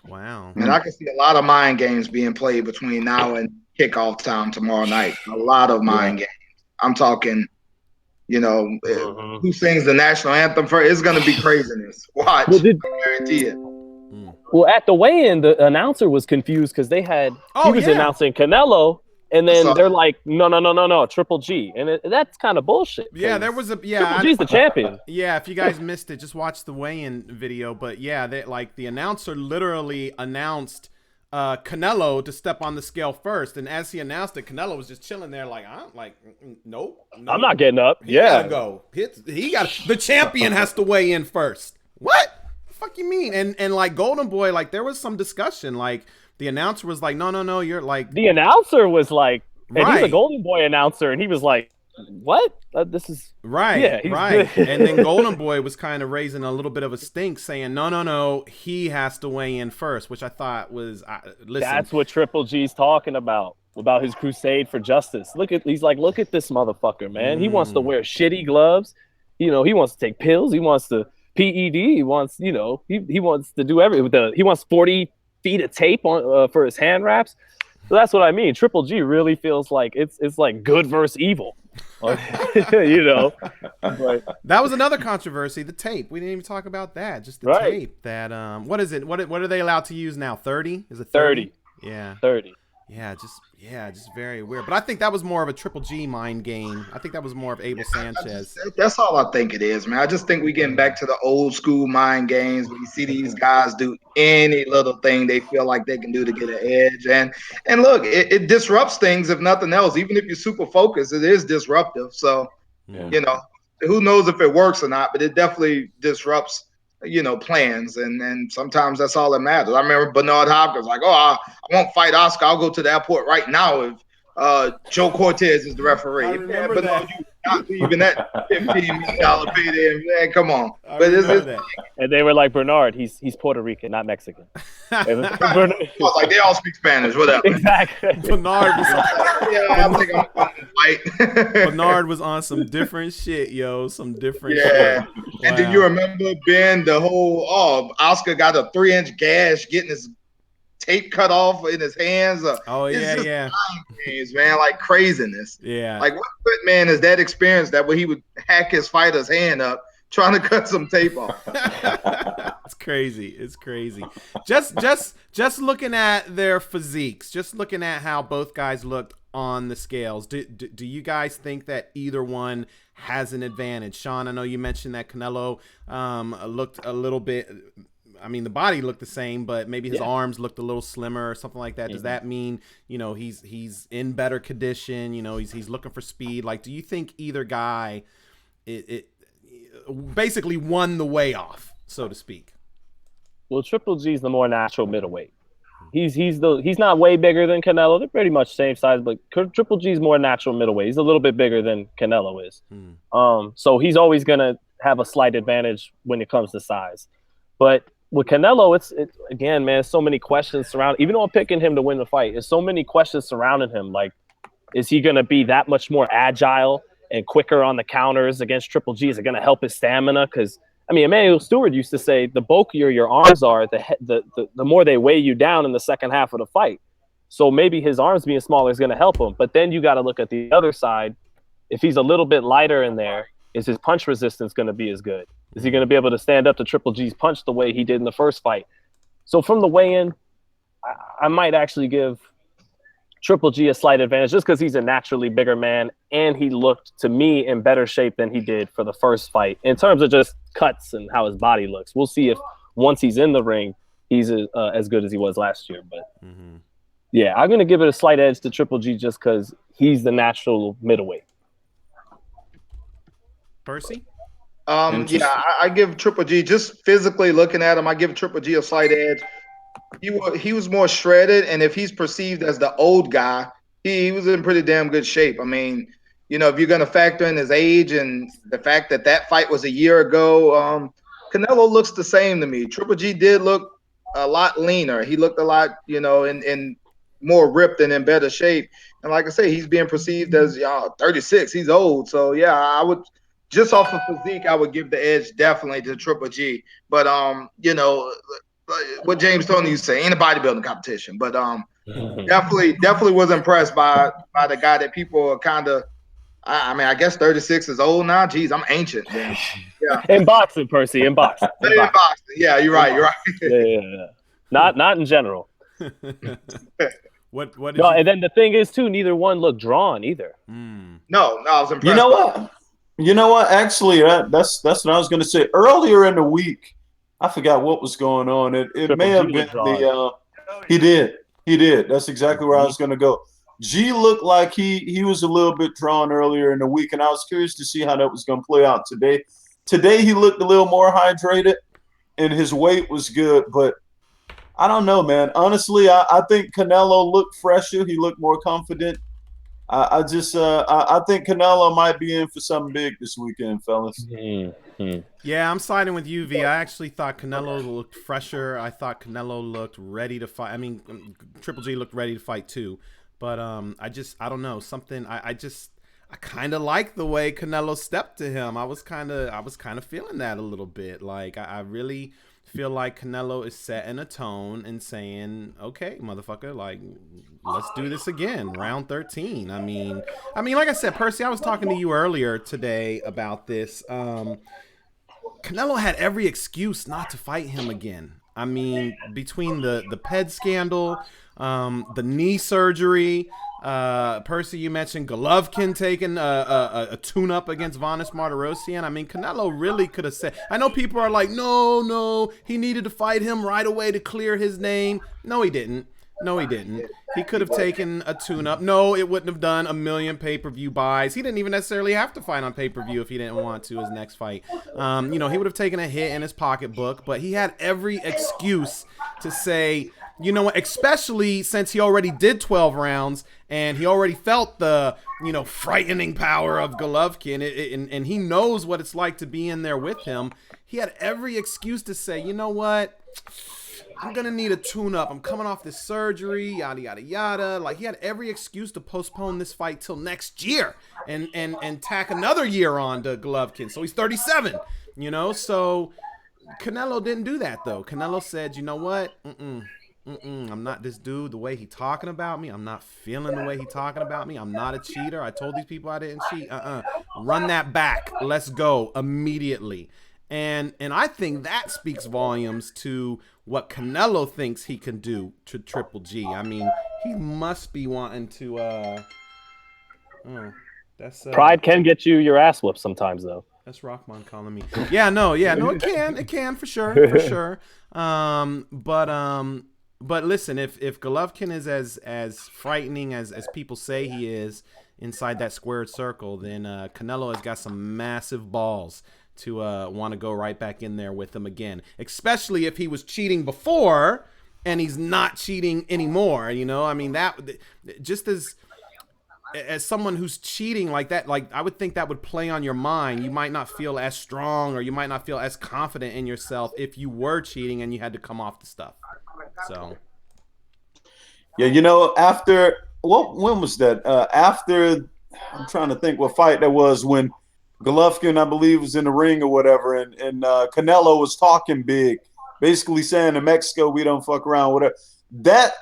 Wow. And I can see a lot of mind games being played between now and kickoff time tomorrow night. A lot of mind games. I'm talking, who sings the national anthem first? It's going to be craziness. Watch. Well, I guarantee it. Well, at the weigh-in, the announcer was confused because he was announcing Canelo, and then they're like, no, Triple G, and that's kind of bullshit. Yeah, there was Triple G's the champion. Yeah, if you guys missed it, just watch the weigh-in video. But yeah, the announcer literally announced Canelo to step on the scale first, and as he announced it, Canelo was just chilling there, nope. I'm not getting up. He gotta go. The champion has to weigh in first. What? Fuck you mean? And like Golden Boy, like there was some discussion. Like the announcer was like, no, you're like. The announcer was like, and right. He's a Golden Boy announcer, and he was like, what? This is right. Yeah, right. And then Golden Boy was kind of raising a little bit of a stink, saying, no, he has to weigh in first, which I thought was listen. That's what Triple G's talking about his crusade for justice. He's like, look at this motherfucker, man. He wants to wear shitty gloves. He wants to take pills. He wants to PED. He wants, he wants to do everything. He wants 40 feet of tape on for his hand wraps. So that's what I mean. Triple G really feels like it's like good versus evil. But, that was another controversy. The tape. We didn't even talk about that. Just the tape. That what is it? What are they allowed to use now? 30? Is it 30? Yeah. 30. Yeah, just very weird. But I think that was more of a Triple G mind game. I think that was more of Abel Sanchez. That's all I think it is, man. I just think we're getting back to the old school mind games where you see these guys do any little thing they feel like they can do to get an edge. And look, it disrupts things if nothing else. Even if you're super focused, it is disruptive. So, who knows if it works or not, but it definitely disrupts plans, and sometimes that's all that matters. I remember Bernard Hopkins like, I won't fight Oscar. I'll go to the airport right now if Joe Cortez is the referee. I remember Bernard, you not leaving that $15 million payday. Man, come on. But and they were like, Bernard, he's Puerto Rican, not Mexican. Like they all speak Spanish, whatever. Exactly. Bernard was I think I'm going to fight. Bernard was on some different shit, yo. Some different shit. Wow. And do you remember, Ben, the whole Oscar got a 3-inch gash getting his tape cut off in his hands? Yeah. Games, man, like craziness. Yeah. Like what man is that experienced that where he would hack his fighter's hand up trying to cut some tape off? It's crazy. It's crazy. Just looking at their physiques, just looking at how both guys looked on the scales. Do you guys think that either one has an advantage? Sean, I know you mentioned that Canelo looked a little bit. I mean, the body looked the same, but maybe his arms looked a little slimmer or something like that. Does that mean, he's in better condition? He's looking for speed. Like, do you think either guy it basically won the way off, so to speak? Well, Triple G's the more natural middleweight. He's not way bigger than Canelo. They're pretty much same size, but Triple G's more natural middleweight. He's a little bit bigger than Canelo is. So he's always gonna have a slight advantage when it comes to size. But with Canelo, it's again, man, so many questions surrounding. Even though I'm picking him to win the fight, there's so many questions surrounding him. Like, is he gonna be that much more agile and quicker on the counters against Triple G? Is it gonna help his stamina? Because Emmanuel Stewart used to say the bulkier your arms are, the more they weigh you down in the second half of the fight. So maybe his arms being smaller is going to help him. But then you got to look at the other side. If he's a little bit lighter in there, is his punch resistance going to be as good? Is he going to be able to stand up to Triple G's punch the way he did in the first fight? So from the weigh-in, I might actually give Triple G a slight advantage just because he's a naturally bigger man, and he looked to me in better shape than he did for the first fight in terms of just cuts and how his body looks. We'll see if once he's in the ring, he's as good as he was last year. But yeah, I'm going to give it a slight edge to Triple G just because he's the natural middleweight. Percy? I give Triple G, just physically looking at him, I give Triple G a slight edge. he was more shredded, and if he's perceived as the old guy, he was in pretty damn good shape. I mean, if you're going to factor in his age and the fact that that fight was a year ago, Canelo looks the same to me. Triple G did look a lot leaner. He looked a lot, in more ripped and in better shape. And like I say, he's being perceived as 36. He's old. So yeah, I would just off of physique, I would give the edge definitely to Triple G. But what James Tony used to say, ain't a bodybuilding competition. But definitely was impressed by the guy that people are kind of. I mean, I guess 36 is old now. Geez, I'm ancient then. Yeah. In boxing, Percy, in boxing. In boxing. Yeah, you're right. You're right. Yeah. Not in general. What did No, and then the thing is too, neither one looked drawn either. No, I was impressed. You know what? Actually, that's what I was going to say. Earlier in the week, I forgot what was going on. It may have been he did. That's exactly where I was going to go. G looked like he was a little bit drawn earlier in the week, and I was curious to see how that was going to play out today. Today he looked a little more hydrated, and his weight was good, but I don't know, man. Honestly, I think Canelo looked fresher. He looked more confident. I think Canelo might be in for something big this weekend, fellas. Yeah, I'm siding with you, V. I actually thought Canelo looked fresher. I thought Canelo looked ready to fight. I mean, Triple G looked ready to fight too. But I don't know, something. I kind of like the way Canelo stepped to him. I was kind of feeling that a little bit. Like I really feel like Canelo is setting a tone and saying, "Okay, motherfucker, like let's do this again, round 13." I mean, like I said, Percy, I was talking to you earlier today about this. Canelo had every excuse not to fight him again. I mean, between the PED scandal, the knee surgery, Percy, you mentioned Golovkin taking a tune-up against Vanes Martirosyan. I mean, Canelo really could have said, I know people are like, no, he needed to fight him right away to clear his name. No, he didn't. He could have taken a tune-up. No, it wouldn't have done 1 million pay-per-view buys. He didn't even necessarily have to fight on pay-per-view if he didn't want to his next fight. He would have taken a hit in his pocketbook, but he had every excuse to say, you know what, especially since he already did 12 rounds and he already felt the, frightening power of Golovkin, and he knows what it's like to be in there with him. He had every excuse to say, you know what, I'm going to need a tune-up. I'm coming off this surgery, yada, yada, yada. Like, he had every excuse to postpone this fight till next year and tack another year on to Golovkin. So he's 37, So Canelo didn't do that, though. Canelo said, you know what? I'm not this dude the way he talking about me. I'm not feeling the way he talking about me. I'm not a cheater. I told these people I didn't cheat. Run that back. Let's go immediately. And I think that speaks volumes to what Canelo thinks he can do to Triple G. I mean, he must be wanting to. Pride can get you your ass whooped sometimes, though. That's Rockman calling me. No, it can for sure. But listen, if Golovkin is as frightening as people say he is inside that squared circle, then Canelo has got some massive balls to want to go right back in there with him again, especially if he was cheating before and he's not cheating anymore. I mean, that just as someone who's cheating like that, like I would think that would play on your mind. You might not feel as strong or you might not feel as confident in yourself if you were cheating and you had to come off the stuff. So yeah, after when was that? After, I'm trying to think what fight that was when Golovkin, I believe, was in the ring or whatever, and Canelo was talking big, basically saying in Mexico we don't fuck around, whatever. That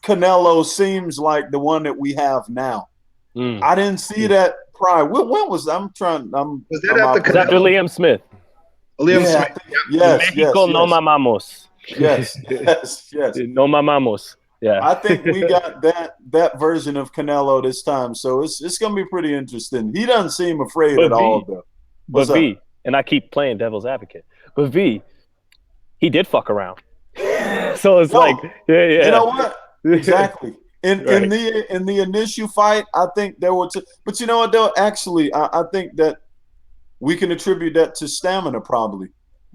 Canelo seems like the one that we have now. I didn't see that prior. When was that? Was that after Liam Smith? Liam Smith. Yes. Mexico no mamamos. Yes. No mamamos. Yeah. I think we got that version of Canelo this time, so it's gonna be pretty interesting. He doesn't seem afraid at all, though. But V, and I keep playing devil's advocate, but V, he did fuck around. So it's yeah. You know what? Exactly. In the initial fight, I think there were but you know what though? Actually, I think that we can attribute that to stamina probably.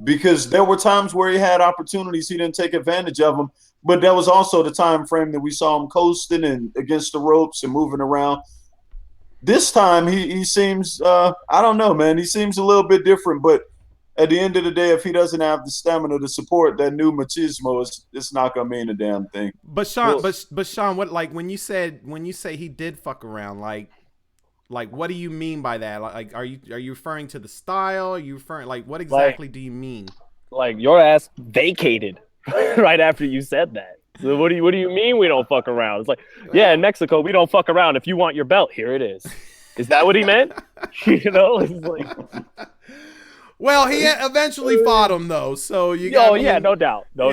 because there were times where he had opportunities, he didn't take advantage of them. But that was also the time frame that we saw him coasting and against the ropes and moving around. This time he seems I don't know, man. He seems a little bit different, but at the end of the day, if he doesn't have the stamina to support that new machismo, it's not gonna mean a damn thing. But Sean, but Sean, what, like, when you say he did fuck around, like what do you mean by that? Like, are you referring to the style? Are you referring, like, what exactly do you mean? Like, your ass vacated right after you said that. So what do you mean we don't fuck around? It's like, yeah, in Mexico we don't fuck around. If you want your belt, here it is. Is that what he meant? You know, it's like. Well, he eventually fought him though, so you. Oh yeah, no doubt. But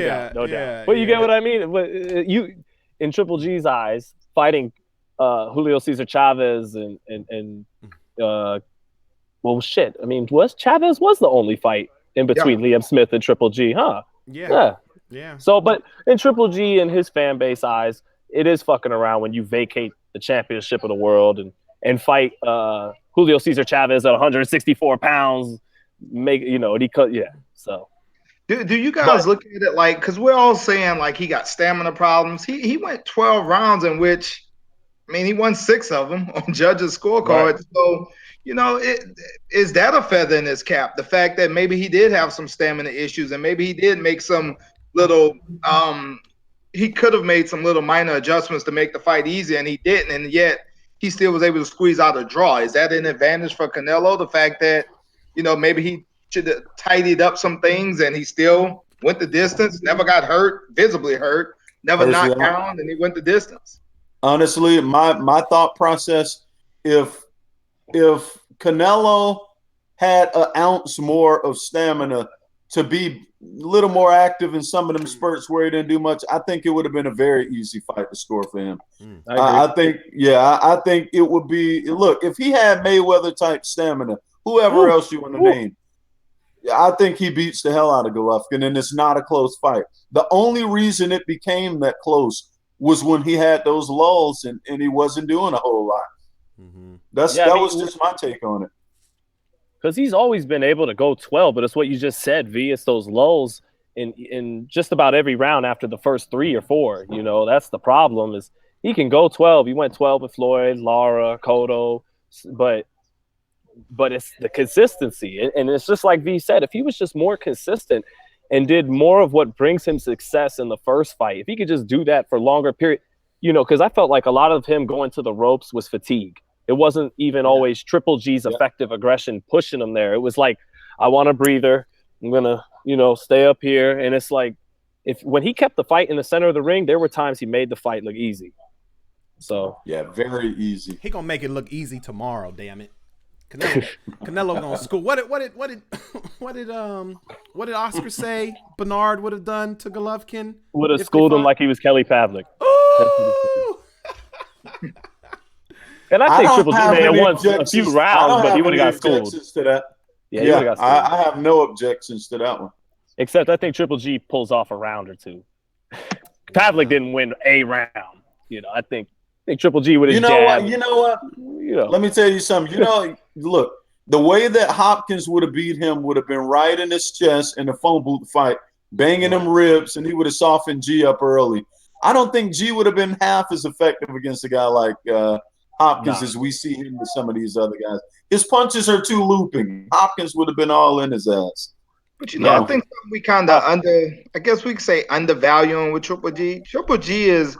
you get what I mean. But you, in Triple G's eyes, fighting Julio Cesar Chavez and well, shit. I mean, Chavez was the only fight in between Liam Smith and Triple G, huh? Yeah. So, but in Triple G and his fan base eyes, it is fucking around when you vacate the championship of the world and fight Julio Cesar Chavez at 164 pounds. So. Do you guys look at it like, because we're all saying like he got stamina problems. He went 12 rounds in which, I mean, he won 6 of them on judges' scorecard. Right. So, is that a feather in his cap? The fact that maybe he did have some stamina issues and maybe he did make some little, he could have made some little minor adjustments to make the fight easier, and he didn't, and yet he still was able to squeeze out a draw. Is that an advantage for Canelo? The fact that, maybe he should have tidied up some things and he still went the distance, never got hurt, visibly hurt, never knocked down, and he went the distance. Honestly, my thought process, if Canelo had an ounce more of stamina to be a little more active in some of them spurts where he didn't do much, I think it would have been a very easy fight to score for him. I think it would be, look, if he had Mayweather type stamina, whoever else you want to name, I think he beats the hell out of Golovkin, and it's not a close fight. The only reason it became that close was when he had those lulls and he wasn't doing a whole lot. Mm-hmm. That was just my take on it. Because he's always been able to go 12, but it's what you just said, V. It's those lulls in just about every round after the first 3 or 4. That's the problem. Is he can go 12. He went 12 with Floyd, Lara, Cotto, but it's the consistency. And it's just like V said, if he was just more consistent and did more of what brings him success in the first fight, if he could just do that for longer period, because I felt like a lot of him going to the ropes was fatigue. It wasn't even always Triple G's effective aggression pushing him there. It was like, I want a breather. I'm going to, stay up here. And it's like, when he kept the fight in the center of the ring, there were times he made the fight look easy. So. Yeah, very easy. He going to make it look easy tomorrow, damn it. Canelo gonna school. What did Oscar say Bernard would have done to Golovkin? Would have schooled him like he was Kelly Pavlik. Ooh! And I think Triple G may have won a few rounds, but he would have got schooled. To that. Yeah, I have no objections to that one. Except I think Triple G pulls off a round or two. Pavlik didn't win a round. I think Triple G would have jabbed. You know what? Let me tell you something. Look, the way that Hopkins would have beat him would have been right in his chest in the phone booth fight, banging them ribs, and he would have softened G up early. I don't think G would have been half as effective against a guy like Hopkins as we see him with some of these other guys. His punches are too looping. Hopkins would have been all in his ass. But I think we kind of I guess we could say undervaluing with Triple G. Triple G is,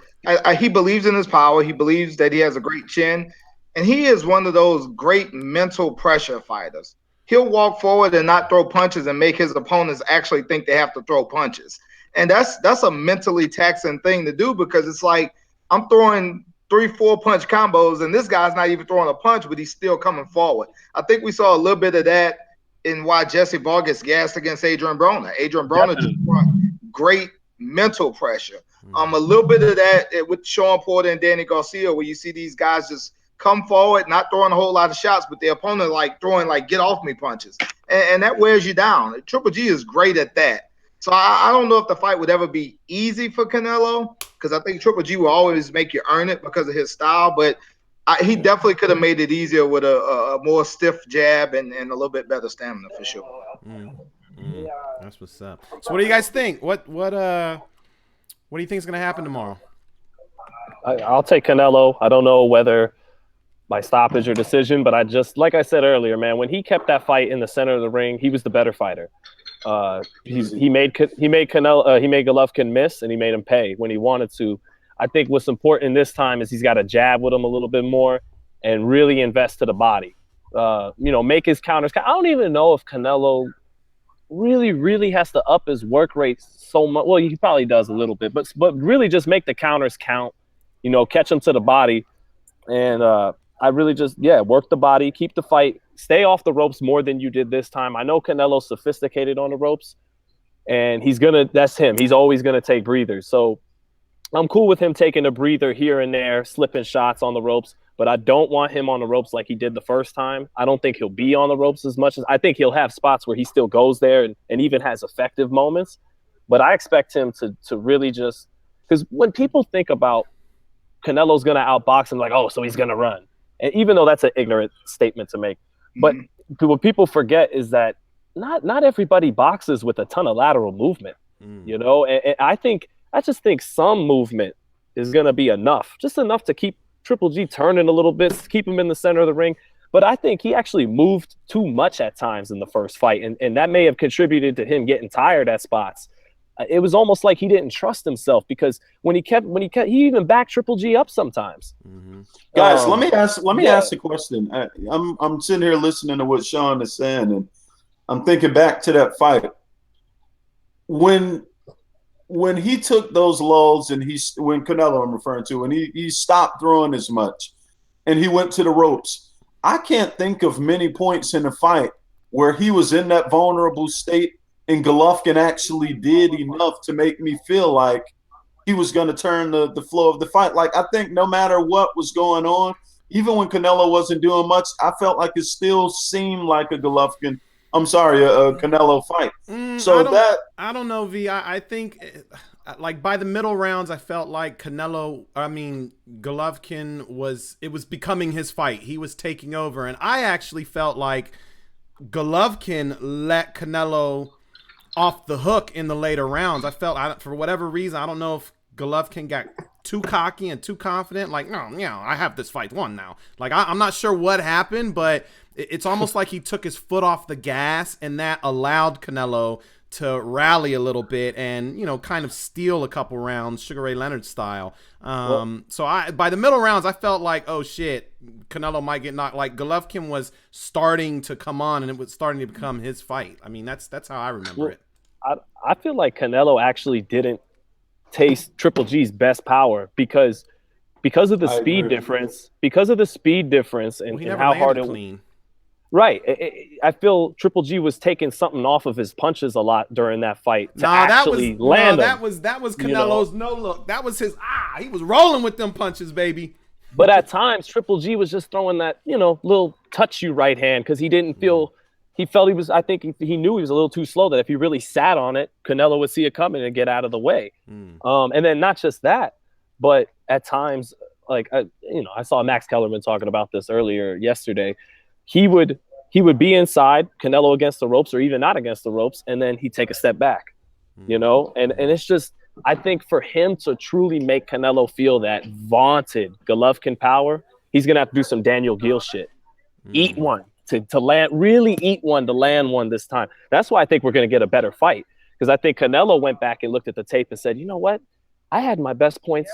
he believes in his power. He believes that he has a great chin. And he is one of those great mental pressure fighters. He'll walk forward and not throw punches and make his opponents actually think they have to throw punches. And that's a mentally taxing thing to do, because it's like, I'm throwing 3-4 punch combos and this guy's not even throwing a punch, but he's still coming forward. I think we saw a little bit of that in why Jesse Vargas gassed against Adrien Broner. Adrien Broner just brought great mental pressure. A little bit of that with Sean Porter and Danny Garcia, where you see these guys just come forward, not throwing a whole lot of shots, but the opponent throwing get off me punches. And that wears you down. Triple G is great at that. So I don't know if the fight would ever be easy for Canelo, because I think Triple G will always make you earn it because of his style, but he definitely could have made it easier with a more stiff jab and a little bit better stamina for sure. That's what's up. So what do you guys think? What do you think is going to happen tomorrow? I'll take Canelo. I don't know whether by stoppage or decision, but like I said earlier, man, when he kept that fight in the center of the ring, he was the better fighter. He made Golovkin miss, and he made him pay when he wanted to. I think what's important this time is he's got to jab with him a little bit more and really invest to the body. Make his counters. I don't even know if Canelo really has to up his work rate so much. Well, he probably does a little bit, but really just make the counters count. Catch him to the body, and I really just work the body, keep the fight, stay off the ropes more than you did this time. I know Canelo's sophisticated on the ropes, and that's him. He's always gonna take breathers. So I'm cool with him taking a breather here and there, slipping shots on the ropes, but I don't want him on the ropes like he did the first time. I don't think he'll be on the ropes as much as I think he'll have spots where he still goes there and even has effective moments. But I expect him to really just, because when people think about Canelo's going to outbox him, like, oh, so he's going to run. And even though that's an ignorant statement to make, but what people forget is that not everybody boxes with a ton of lateral movement, and I just think some movement is going to be enough, just enough to keep Triple G turning a little bit, keep him in the center of the ring. But I think he actually moved too much at times in the first fight, and that may have contributed to him getting tired at spots. It was almost like he didn't trust himself, because when he even backed Triple G up sometimes. Guys, let me ask a question. I'm sitting here listening to what Sean is saying, and I'm thinking back to that fight when he took those lulls, and when Canelo, I'm referring to, and he stopped throwing as much, and he went to the ropes. I can't think of many points in the fight where he was in that vulnerable state and Golovkin actually did enough to make me feel like he was going to turn the flow of the fight. Like, I think no matter what was going on, even when Canelo wasn't doing much, I felt like it still seemed like a Canelo fight. I don't know, V. I think like by the middle rounds, I felt like Golovkin was becoming his fight. He was taking over, and I actually felt like Golovkin let Canelo off the hook in the later rounds. I felt, for whatever reason, I don't know if Golovkin got too cocky and too confident. Like, no, I have this fight won now. Like, I'm not sure what happened, but it's almost like he took his foot off the gas, and that allowed Canelo to rally a little bit and, kind of steal a couple rounds, Sugar Ray Leonard style. So by the middle rounds, I felt like, oh shit, Canelo might get knocked. Like, Golovkin was starting to come on, and it was starting to become his fight. I mean, that's how I remember it. I feel like Canelo actually didn't taste Triple G's best power because of the speed difference. Because of the speed difference and how hard it clean. Right. I feel Triple G was taking something off of his punches a lot during that fight to actually land them. That was Canelo's no look. That was his he was rolling with them punches, baby. But at times Triple G was just throwing that, little touch you right hand because he didn't feel he I think he knew he was a little too slow, that if he really sat on it, Canelo would see it coming and get out of the way. And then not just that, but at times, like, I saw Max Kellerman talking about this earlier yesterday. He would be inside, Canelo against the ropes or even not against the ropes, and then he'd take a step back, and it's just, I think for him to truly make Canelo feel that vaunted Golovkin power, he's going to have to do some Daniel Gill shit. Eat one to land, really eat one to land one this time. That's why I think we're going to get a better fight, because I think Canelo went back and looked at the tape and said, you know what? I had my best points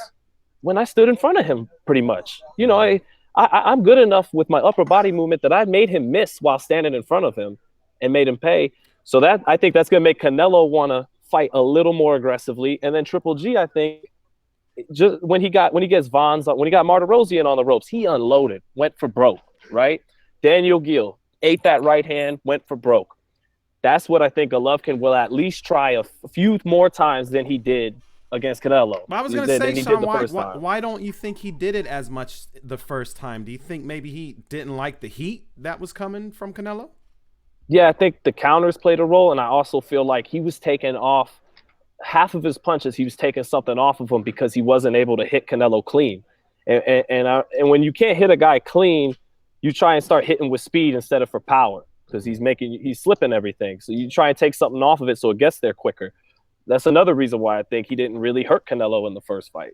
when I stood in front of him pretty much. I'm good enough with my upper body movement that I made him miss while standing in front of him and made him pay. So that, I think that's going to make Canelo want to fight a little more aggressively. And then Triple G, I think, just when he got Martirosyan on the ropes, he unloaded, went for broke, right? Daniel Gill ate that right hand, went for broke. That's what I think Golovkin will at least try a few more times than he did against Canelo. Well, I was going to say, Sean, why don't you think he did it as much the first time? Do you think maybe he didn't like the heat that was coming from Canelo? Yeah, I think the counters played a role, and I also feel like he was taking off half of his punches. He was taking something off of him because he wasn't able to hit Canelo clean. And when you can't hit a guy clean, you try and start hitting with speed instead of for power. because he's slipping everything. So you try and take something off of it so it gets there quicker. That's another reason why I think he didn't really hurt Canelo in the first fight.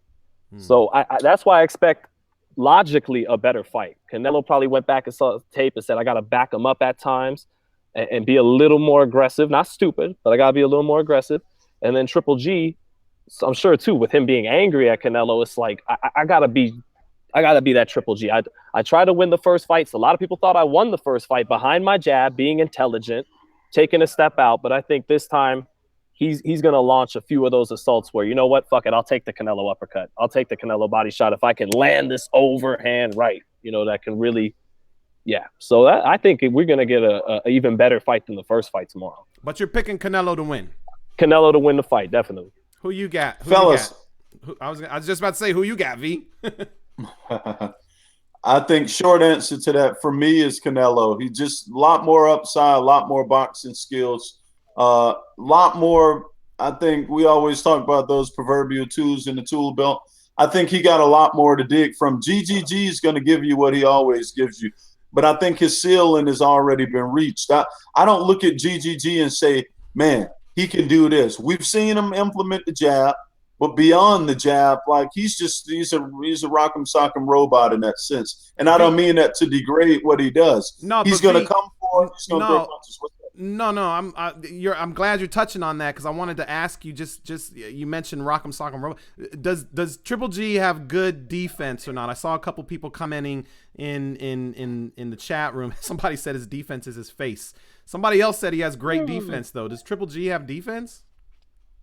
So that's why I expect logically a better fight. Canelo probably went back and saw tape and said, I got to back him up at times and be a little more aggressive. Not stupid, but I got to be a little more aggressive. And then Triple G, so I'm sure too, with him being angry at Canelo, it's like, I gotta be that Triple G. I tried to win the first fight. So a lot of people thought I won the first fight behind my jab, being intelligent, taking a step out. But I think this time he's going to launch a few of those assaults where, you know what, fuck it, I'll take the Canelo uppercut. I'll take the Canelo body shot if I can land this overhand right, that can really, yeah. So I think we're going to get a even better fight than the first fight tomorrow. But you're picking Canelo to win. Canelo to win the fight, definitely. Who you got? Fellas. I was just about to say, who you got, V? I think short answer to that for me is Canelo. He just a lot more upside, a lot more boxing skills. Lot more, I think we always talk about those proverbial tools in the tool belt. I think he got a lot more to dig from. GGG is going to give you what he always gives you. But I think his ceiling has already been reached. I don't look at GGG and say, man, he can do this. We've seen him implement the jab, but beyond the jab, like he's a rock'em sock'em robot in that sense. And I don't mean that to degrade what he does. No, he's going to come forward. He's going to throw punches. No. I'm glad you're touching on that because I wanted to ask you. Just you mentioned Rock'em Sock'em Robot. Does Triple G have good defense or not? I saw a couple people commenting in the chat room. Somebody said his defense is his face. Somebody else said he has great defense though. Does Triple G have defense?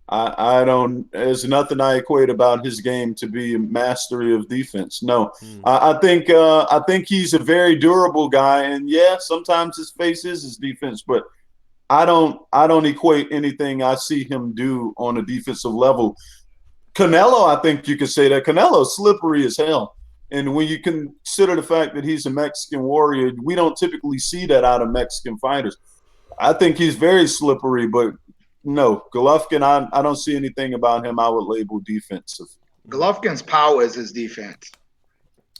I don't. There's nothing I equate about his game to be a mastery of defense. No, I think he's a very durable guy, and yeah, sometimes his face is his defense, but I don't equate anything I see him do on a defensive level. Canelo, I think you could say that Canelo's slippery as hell, and when you consider the fact that he's a Mexican warrior, we don't typically see that out of Mexican fighters. I think he's very slippery, but. No, Golovkin, I don't see anything about him I would label defensive. Golovkin's power is his defense.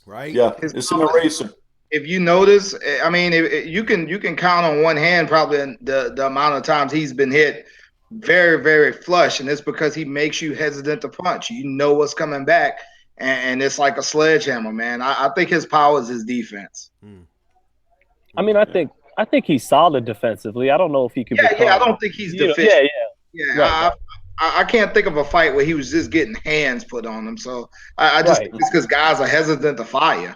Right? Yeah, it's an eraser. If you notice, I mean, you can count on one hand probably the amount of times he's been hit very, very flush, and it's because he makes you hesitant to punch. You know what's coming back, and it's like a sledgehammer, man. I think his power is his defense. I mean, I think he's solid defensively. I don't know if he could. I don't think he's deficient. Yeah. Right. I can't think of a fight where he was just getting hands put on him. So I just think it's because guys are hesitant to fire.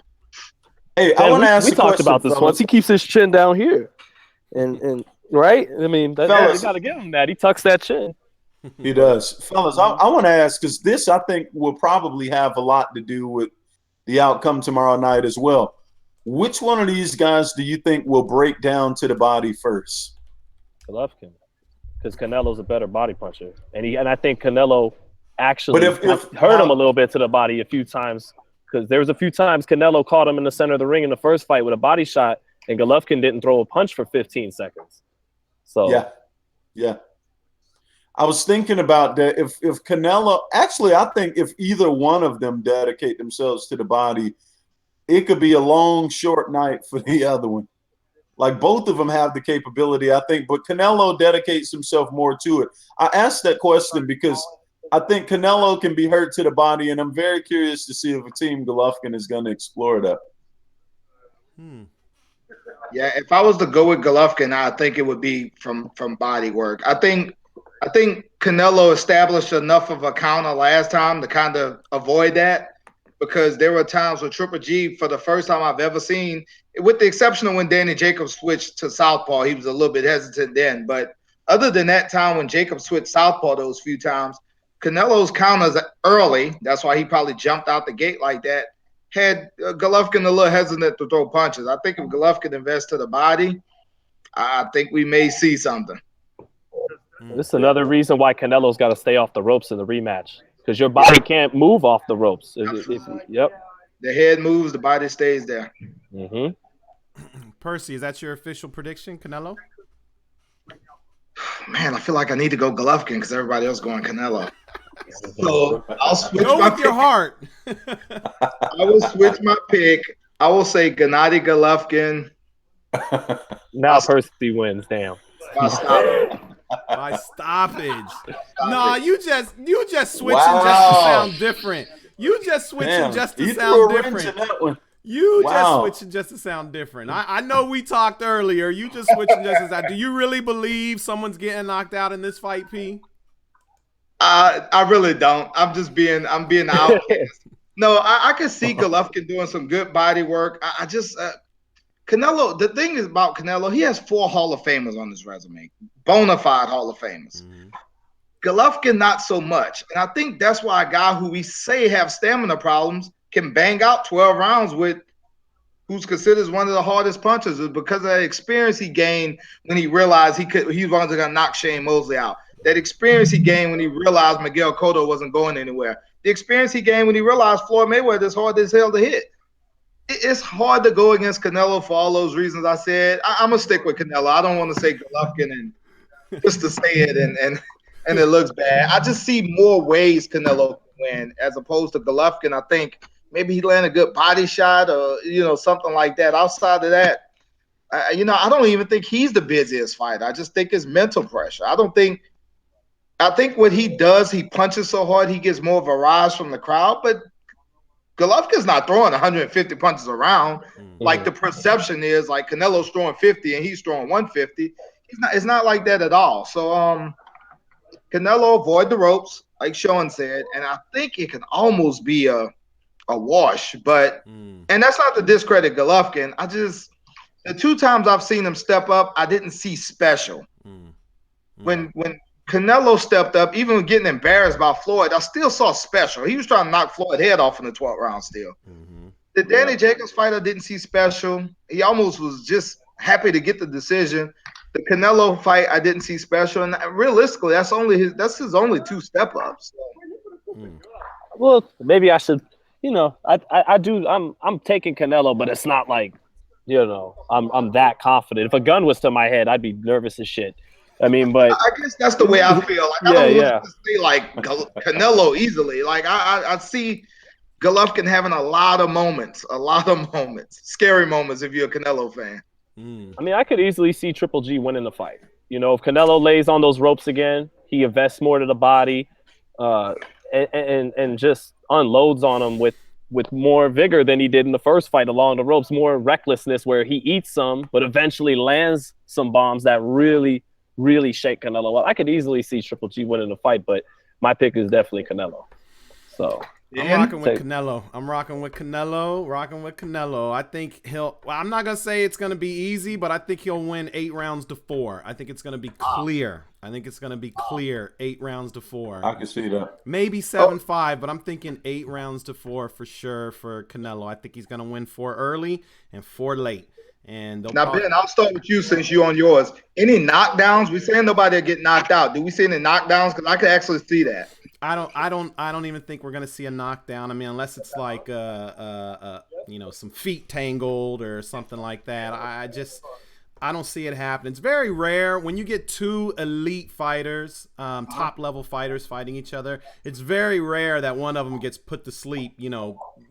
Hey, I want to ask. We talked about this once. He keeps his chin down here, and right. I mean, you got to give him that. He tucks that chin. He does, fellas. I want to ask because this I think will probably have a lot to do with the outcome tomorrow night as well. Which one of these guys do you think will break down to the body first? Golovkin, because Canelo's a better body puncher, and I think Canelo actually hurt him a little bit to the body a few times because there was a few times Canelo caught him in the center of the ring in the first fight with a body shot, and Golovkin didn't throw a punch for 15 seconds. So yeah. I was thinking about that. If Canelo, actually, I think if either one of them dedicate themselves to the body, it could be a long, short night for the other one. Like both of them have the capability, I think, but Canelo dedicates himself more to it. I asked that question because I think Canelo can be hurt to the body, and I'm very curious to see if a team Golovkin is going to explore that. Yeah, if I was to go with Golovkin, I think it would be from body work. I think Canelo established enough of a counter last time to kind of avoid that. Because there were times with Triple G, for the first time I've ever seen, with the exception of when Danny Jacobs switched to southpaw, he was a little bit hesitant then. But other than that time when Jacobs switched southpaw those few times, Canelo's counters early, that's why he probably jumped out the gate like that, had Golovkin a little hesitant to throw punches. I think if Golovkin invests to the body, I think we may see something. This is another reason why Canelo's got to stay off the ropes in the rematch. Because your body can't move off the ropes. Yep. The head moves, the body stays there. Percy, is that your official prediction, Canelo? Man, I feel like I need to go Golovkin because everybody else going Canelo. So I'll switch with your heart. I will switch my pick. I will say Gennady Golovkin Now Percy wins. Damn. By stoppage. Nah, you just switching just to Wow. sound different. You just switching Damn. just to He sound threw a wrench different. in that one. You just Wow. switching just to sound different. I know we talked earlier. You just switching just as that. Do you really believe someone's getting knocked out in this fight, P? I really don't. I'm being the outcast. No, I can see Golovkin doing some good body work. I just Canelo. The thing is about Canelo, he has 4 Hall of Famers on his resume, bona fide Hall of Famers. Mm-hmm. Golovkin, not so much, and I think that's why a guy who we say have stamina problems can bang out 12 rounds with who's considered one of the hardest punchers, is because of that experience he gained when he realized he was going to knock Shane Mosley out. That experience he gained when he realized Miguel Cotto wasn't going anywhere. The experience he gained when he realized Floyd Mayweather is hard as hell to hit. It's hard to go against Canelo for all those reasons I said. I'm gonna stick with Canelo. I don't want to say Golovkin and just to say it and it looks bad. I just see more ways Canelo can win as opposed to Golovkin. I think maybe he landed a good body shot or something like that. Outside of that, I don't even think he's the busiest fighter. I just think it's mental pressure. I think what he does, he punches so hard, he gets more of a rise from the crowd. But Golovkin's not throwing 150 punches around. Mm-hmm. Like the perception is, like Canelo's throwing 50 and he's throwing 150. It's not like that at all. So Canelo avoid the ropes, like Sean said, and I think it can almost be a wash. But and that's not to discredit Golovkin. The 2 times I've seen him step up, I didn't see special. When Canelo stepped up, even getting embarrassed by Floyd, I still saw special. He was trying to knock Floyd's head off in the 12th round still. The Danny Jacobs fight, I didn't see special. He almost was just happy to get the decision. The Canelo fight, I didn't see special. And realistically, that's his only 2 step-ups. Well, maybe I should, I do. I'm taking Canelo, but it's not like, I'm that confident. If a gun was to my head, I'd be nervous as shit. I mean, but I guess that's the way I feel. Like, I don't want to say like Canelo easily. Like I see Golovkin having a lot of moments, scary moments if you're a Canelo fan. I mean, I could easily see Triple G winning the fight. If Canelo lays on those ropes again, he invests more to the body, and just unloads on him with more vigor than he did in the first fight along the ropes, more recklessness where he eats some, but eventually lands some bombs that really, really shake Canelo up. I could easily see Triple G winning the fight, but my pick is definitely Canelo. So I'm rocking with Canelo. I think I'm not going to say it's going to be easy, but I think he'll win 8 rounds to 4. I think it's going to be clear. 8 rounds to 4. I can see that. Maybe 7-5, but I'm thinking 8 rounds to 4 for sure for Canelo. I think he's going to win 4 early and 4 late. And now, Ben, I'll start with you since you're on yours. Any knockdowns? We saying nobody will get knocked out. Do we see any knockdowns? Because I can actually see that. I don't even think we're gonna see a knockdown. I mean, unless it's like some feet tangled or something like that. I don't see it happen. It's very rare when you get 2 elite fighters, top level fighters fighting each other. It's very rare that one of them gets put to sleep,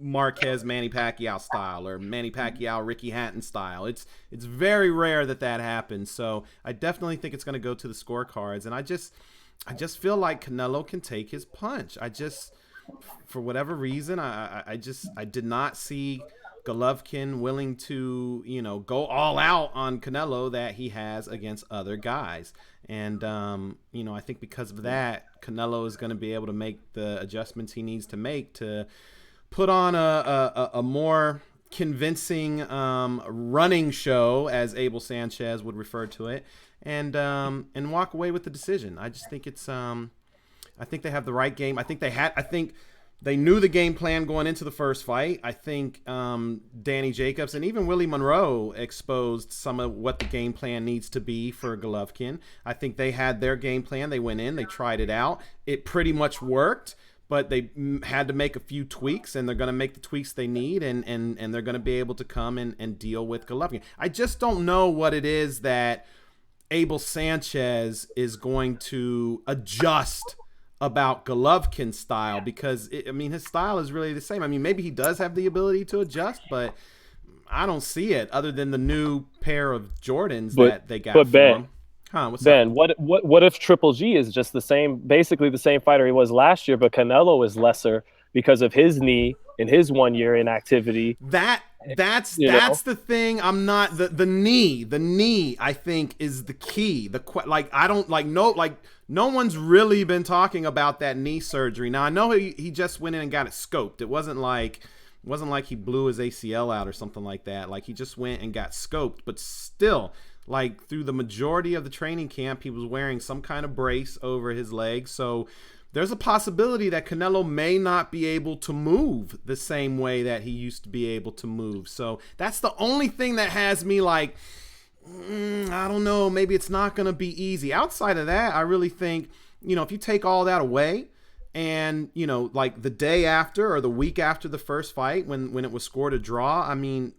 Marquez Manny Pacquiao style or Manny Pacquiao Ricky Hatton style. It's very rare that happens. So I definitely think it's going to go to the scorecards, and I just feel like Canelo can take his punch. For whatever reason, I did not see Golovkin willing to, go all out on Canelo that he has against other guys. And, I think because of that, Canelo is going to be able to make the adjustments he needs to make to put on a more convincing running show, as Abel Sanchez would refer to it, and walk away with the decision. I just think I think they have the right game. I think they knew the game plan going into the first fight. I think Danny Jacobs and even Willie Monroe exposed some of what the game plan needs to be for Golovkin. I think they had their game plan. They went in, they tried it out. It pretty much worked, but they had to make a few tweaks, and they're going to make the tweaks they need, and they're going to be able to come and deal with Golovkin. I just don't know what it is that Abel Sanchez is going to adjust about Golovkin's style, because his style is really the same. I mean, maybe he does have the ability to adjust, but I don't see it other than the new pair of Jordans But- that they got but for Ben, him. What's Ben, up? what if Triple G is just the same, basically the same fighter he was last year, but Canelo is lesser because of his knee in his 1 year inactivity? That's the thing. I'm not the knee. I think is the key. No one's really been talking about that knee surgery. Now I know he just went in and got it scoped. It wasn't like he blew his ACL out or something like that. Like he just went and got scoped, but still, like through the majority of the training camp, he was wearing some kind of brace over his leg. So there's a possibility that Canelo may not be able to move the same way that he used to be able to move. So that's the only thing that has me like, I don't know, maybe it's not going to be easy. Outside of that, I really think, if you take all that away and, like the day after or the week after the first fight when it was scored a draw, I mean,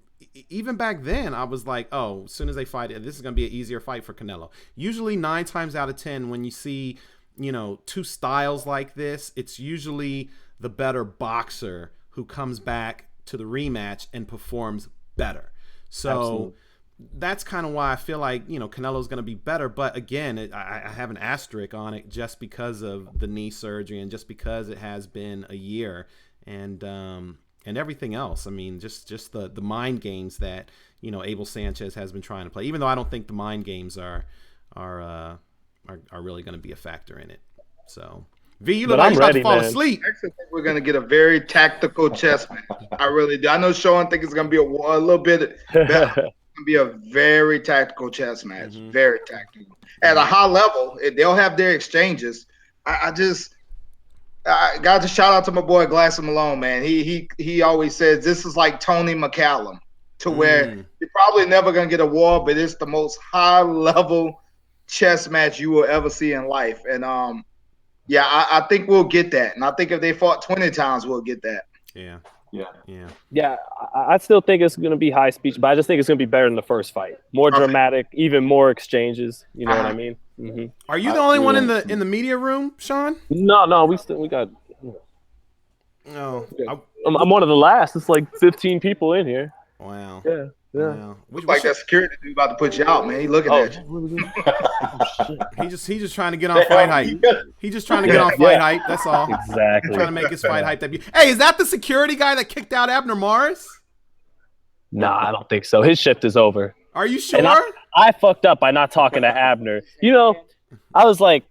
even back then, I was like, oh, as soon as they fight, this is going to be an easier fight for Canelo. Usually 9 times out of 10, when you see, two styles like this, it's usually the better boxer who comes back to the rematch and performs better. So Absolutely. That's kind of why I feel like, Canelo's going to be better. But again, I have an asterisk on it just because of the knee surgery and just because it has been a year. And everything else. I mean, just the mind games that Abel Sanchez has been trying to play. Even though I don't think the mind games are really going to be a factor in it. So, V, you look But like I'm you're about ready, to fall man. asleep. I actually think we're going to get a very tactical chess match. I really do. I know Sean thinks it's going to be a little bit better. It's going to be a very tactical chess match. Mhm. Very tactical. At a high level, they'll have their exchanges. I got to shout out to my boy Glass Malone, man. He always says this is like Tony McCallum, to where you're probably never gonna get a war, but it's the most high level chess match you will ever see in life. And I think we'll get that. And I think if they fought 20 times, we'll get that. Yeah. Yeah, I still think it's going to be high speech, but I just think it's going to be better than the first fight. More dramatic, even more exchanges. You know what I mean? Mm-hmm. Are you the only one in the media room, Sean? No, we got. No. I'm one of the last. It's like 15 people in here. Wow. Yeah. Wow. Like that security dude about to put you out, man. He looking at you. He's just trying to get on Fight Hype. He's just trying to get on Fight Hype. That's all. Exactly. Trying to make his Fight Hype debut. Hey, is that the security guy that kicked out Abner Maris? Nah, I don't think so. His shift is over. Are you sure? And I fucked up by not talking to Abner. I was like,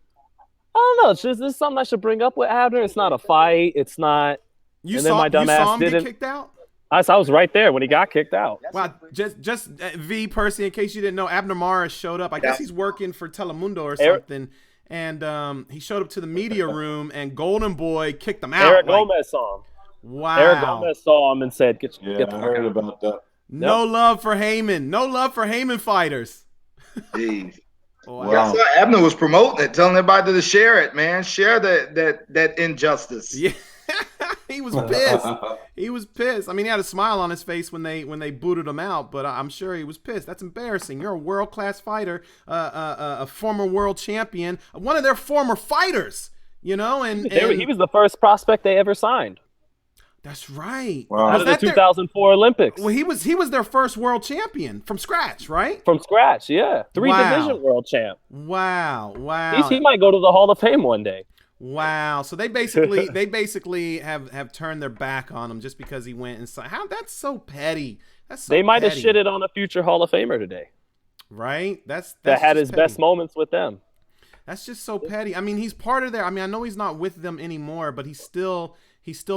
I don't know. This is something I should bring up with Abner. It's not a fight. It's not. You and then saw my dumb ass him didn't. get kicked out? I was right there when he got kicked out. Wow, just V Percy, in case you didn't know, Abner Maris showed up. I guess he's working for Telemundo or something. And he showed up to the media room, and Golden Boy kicked him out. Eric Gomez saw him. Wow. Eric Gomez saw him and said, "Get the fuck I heard out." about that. No love for Heyman. No love for Heyman fighters. Jeez. Wow. Yeah, I saw Abner was promoting it, telling everybody to share it, man. Share that injustice. Yeah. He was pissed. He was pissed. I mean, he had a smile on his face when they booted him out, but I'm sure he was pissed. That's embarrassing. You're a world-class fighter, a former world champion, one of their former fighters, and He was the first prospect they ever signed. That's right. Wow. Out of the 2004 Olympics. Well, he was their first world champion from scratch, right? From scratch, yeah. 3 Wow. division world champ. Wow. He might go to the Hall of Fame one day. Wow. So they basically have turned their back on him just because he went inside. That's so petty. They might have shitted on a future Hall of Famer today. Right? That's that had his petty. best moments with them. That's just so petty. I mean, he's part of I know he's not with them anymore, but he's still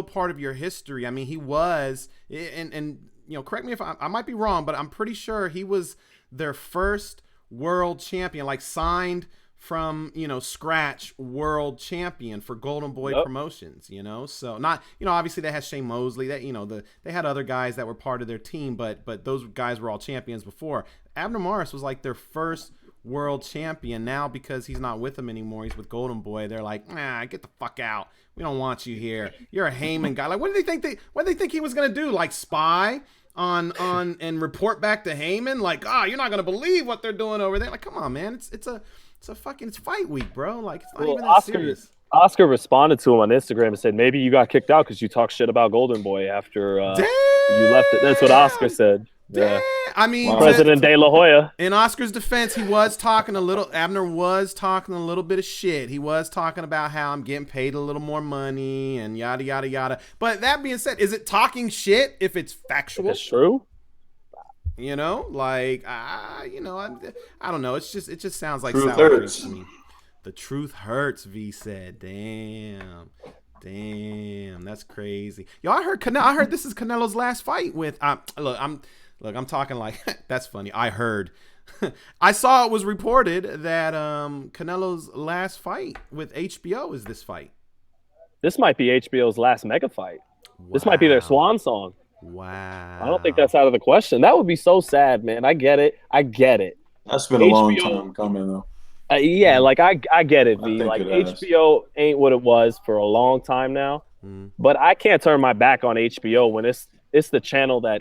part of your history. I mean, he was, and correct me if I might be wrong, but I'm pretty sure he was their first world champion, like signed from scratch world champion for Golden Boy Promotions. So not obviously they had Shane Mosley, that they had other guys that were part of their team, but those guys were all champions before. Abner Maris was like their first world champion. Now because he's not with them anymore, he's with Golden Boy, they're like, nah, get the fuck out. We don't want you here. You're a Heyman guy. Like, what did they think he was gonna do? Like spy on and report back to Heyman? Like, you're not gonna believe what they're doing over there. Like, come on, man. It's fight week, bro. Like, it's not even that serious. Oscar responded to him on Instagram and said, maybe you got kicked out because you talked shit about Golden Boy after you left it. That's what Oscar said. Yeah. I mean, President De La Hoya. in Oscar's defense, he was talking a little. Abner was talking a little bit of shit. He was talking about how I'm getting paid a little more money and yada yada yada. But that being said, is it talking shit if it's factual? If it's true. You know, like I don't know. It just sounds like Truth sour hurts. grapes to me. The truth hurts, V said. Damn, that's crazy. Yo, I heard this is Canelo's last fight with. I'm talking like that's funny. I heard. I saw it was reported that Canelo's last fight with HBO is this fight. This might be HBO's last mega fight. Wow. This might be their swan song. Wow. I don't think that's out of the question. That would be so sad, man. I get it. That's been a long time coming, though. Yeah, like I get it, V. think Like it has. HBO ain't what it was for a long time now. But I can't turn my back on HBO when it's the channel that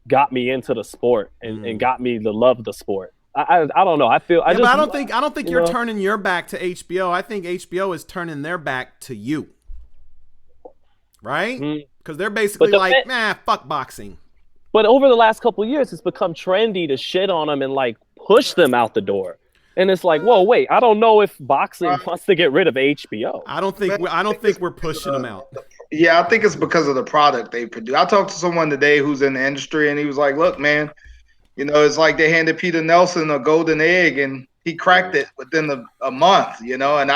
got me into the sport and got me to love the sport. I don't know. But I don't think you're turning your back to HBO. I think HBO is turning their back to you. Right? Because they're basically like, fuck boxing. But over the last couple of years, it's become trendy to shit on them and like push them out the door. And it's like, whoa, wait! I don't know if boxing wants to get rid of HBO. I don't think we're pushing them out. Yeah, I think it's because of the product they produce. I talked to someone today who's in the industry, and he was like, "Look, man, it's like they handed Peter Nelson a golden egg, and he cracked it within a month, And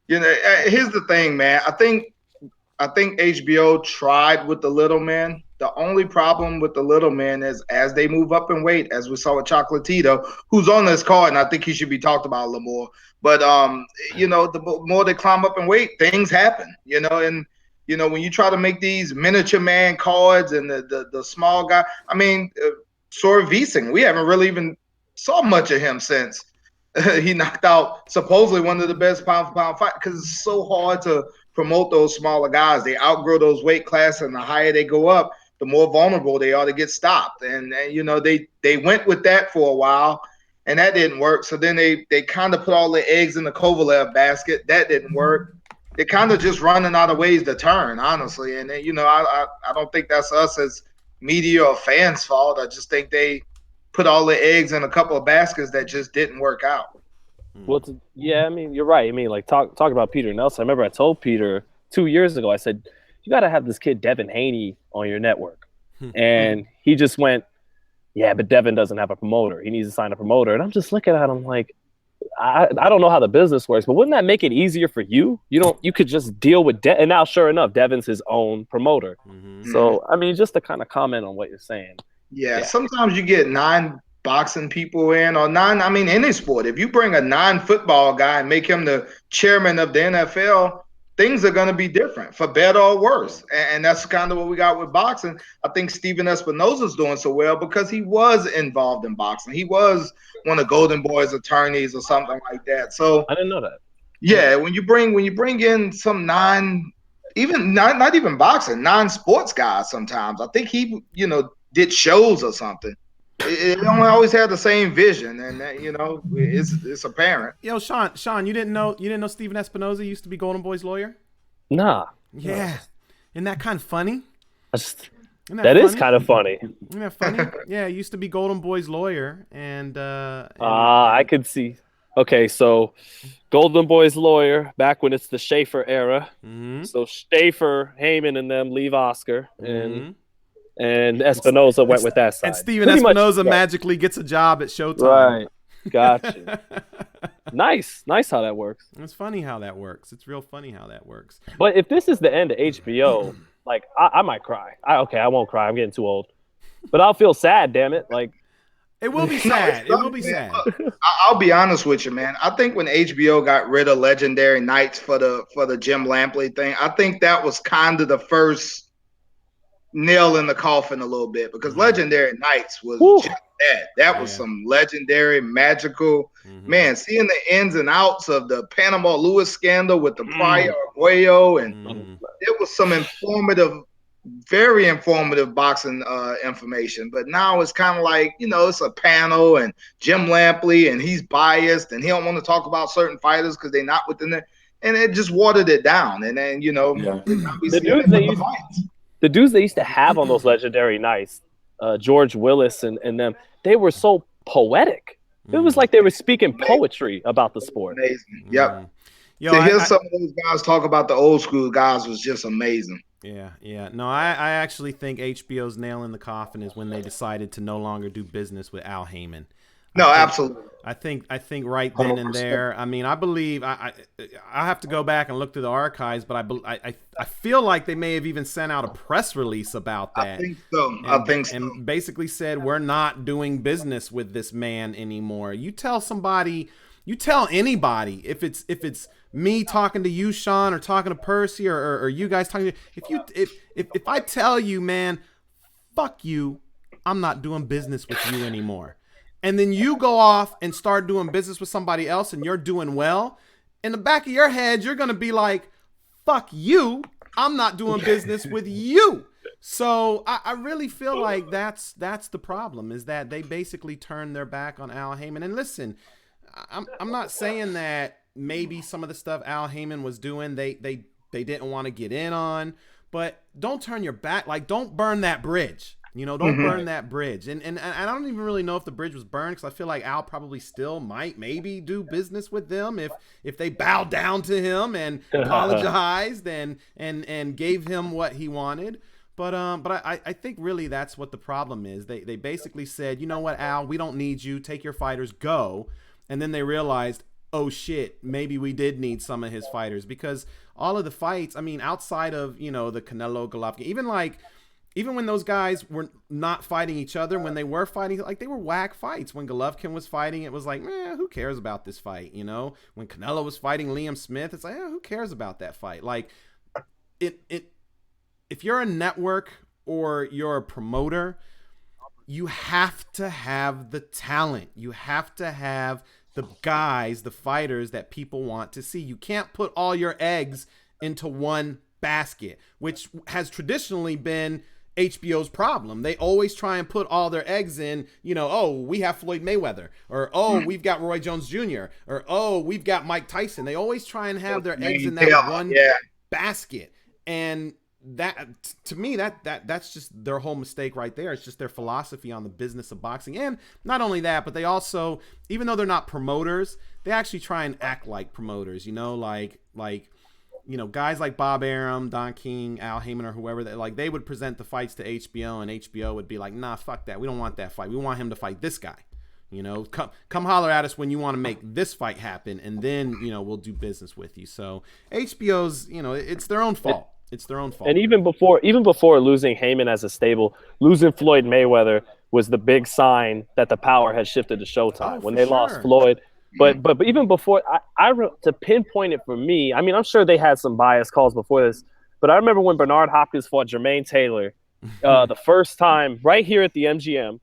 here's the thing, man. I think HBO tried with the little man. The only problem with the little man is as they move up in weight, as we saw with Chocolatito, who's on this card, and I think he should be talked about a little more. But the more they climb up in weight, things happen. And when you try to make these miniature man cards and the small guy, I mean, Sor Vising, we haven't really even saw much of him since he knocked out supposedly one of the best pound for pound fight, because it's so hard to promote those smaller guys. They outgrow those weight classes, and the higher they go up, the more vulnerable they are to get stopped. And they went with that for a while, and that didn't work. So then they kind of put all the eggs in the Kovalev basket. That didn't work. They're kind of just running out of ways to turn, honestly. And I don't think that's us as media or fans' fault. I just think they put all the eggs in a couple of baskets that just didn't work out. Well, yeah, I mean, you're right. I mean, like talk about Peter Nelson. I remember I told Peter 2 years ago, I said, you got to have this kid Devin Haney on your network. And he just went, yeah, but Devin doesn't have a promoter. He needs to sign a promoter. And I'm just looking at him like, I don't know how the business works, but wouldn't that make it easier for you? You could just deal with and now, sure enough, Devin's his own promoter. So, I mean, just to kind of comment on what you're saying. Yeah, sometimes you get 9 boxing people in, or 9, I mean, any sport. If you bring a non-football guy and make him the chairman of the NFL, things are going to be different, for better or worse. And that's kind of what we got with boxing. I think Steven Espinosa's doing so well because he was involved in boxing. He was one of Golden Boy's attorneys or something like that. So I didn't know that. Yeah, when you bring in some not even boxing, non-sports guys sometimes. I think he, did shows or something. It don't always have the same vision, and it's apparent. Yo, Sean, you didn't know Steven Espinosa used to be Golden Boy's lawyer? Nah. Yeah. Isn't that kind of funny? That is kind of funny. Isn't that funny? Yeah, he used to be Golden Boy's lawyer, and I could see. Okay, so Golden Boy's lawyer back when it's the Schaefer era. So Schaefer, Heyman, and them leave Oscar, and Espinosa went with that side. And Steven Espinosa magically gets a job at Showtime. Right. Gotcha. Nice how that works. It's funny how that works. It's real funny how that works. But if this is the end of HBO, like I might cry. I won't cry. I'm getting too old. But I'll feel sad, damn it. Like it will be sad. It will be sad. I'll be honest with you, man. I think when HBO got rid of Legendary Nights for the Jim Lampley thing, I think that was kind of the first nail in the coffin a little bit, because Legendary Nights was just that. That was some legendary, magical, man, seeing the ins and outs of the Panama Lewis scandal with the prior Arguello, and it was some very informative boxing information. But now it's kind of like, it's a panel and Jim Lampley, and he's biased and he don't want to talk about certain fighters because they're not within it, and it just watered it down. And then the dudes they used to have on those Legendary Nights, George Willis and them, they were so poetic. It was like they were speaking poetry about the sport. Amazing. Yep. Yo, To hear some of those guys talk about the old school guys was just amazing. Yeah. No, I actually think HBO's nail in the coffin is when they decided to no longer do business with Al Heyman. No, absolutely. I think right then 100%. And there. I mean, I believe I have to go back and look through the archives, but I feel like they may have even sent out a press release about that. I think so. And basically said we're not doing business with this man anymore. You tell somebody, you tell anybody, if it's me talking to you, Sean, or talking to Percy, or you guys talking to, if I tell you, man, fuck you, I'm not doing business with you anymore. And then you go off and start doing business with somebody else and you're doing well, in the back of your head, you're going to be like, fuck you, I'm not doing business with you. So I really feel like that's the problem, is that they basically turned their back on Al Heyman. And listen, I'm not saying that maybe some of the stuff Al Heyman was doing, they didn't want to get in on, but don't turn your back. Like, don't burn that bridge. You know, don't burn that bridge. And I don't even really know if the bridge was burned, because I feel like Al probably still might maybe do business with them if they bowed down to him and apologized and gave him what he wanted. But I think really that's what the problem is. They basically said, you know what, Al, we don't need you. Take your fighters, go. And then they realized, oh shit, maybe we did need some of his fighters, because all of the fights, I mean, outside of, you know, the Canelo, Golovkin, even when those guys were not fighting each other, when they were fighting, like, they were whack fights. When Golovkin was fighting, it was like, who cares about this fight, you know? When Canelo was fighting Liam Smith, it's like, who cares about that fight? Like, if you're a network or you're a promoter, you have to have the talent. You have to have the guys, the fighters that people want to see. You can't put all your eggs into one basket, which has traditionally been HBO's problem. They always try and put all their eggs in, you know, oh, we have Floyd Mayweather, or oh, we've got Roy Jones Jr., or oh, we've got Mike Tyson. They always try and have their eggs in that one basket. And that, to me, that's just their whole mistake right there. It's just their philosophy on the business of boxing. And not only that, but they also, even though they're not promoters, they actually try and act like promoters, you know, like you know, guys like Bob Arum, Don King, Al Heyman, or whoever, that, like, they would present the fights to HBO, and HBO would be like, nah, fuck that. We don't want that fight. We want him to fight this guy. You know, come holler at us when you want to make this fight happen, and then, you know, we'll do business with you. So HBO's, you know, it's their own fault. It's their own fault. And even before losing Heyman as a stable, losing Floyd Mayweather was the big sign that the power had shifted to Showtime. When they lost Floyd. But even before, to pinpoint it for me, I mean, I'm sure they had some bias calls before this, but I remember when Bernard Hopkins fought Jermaine Taylor the first time right here at the MGM,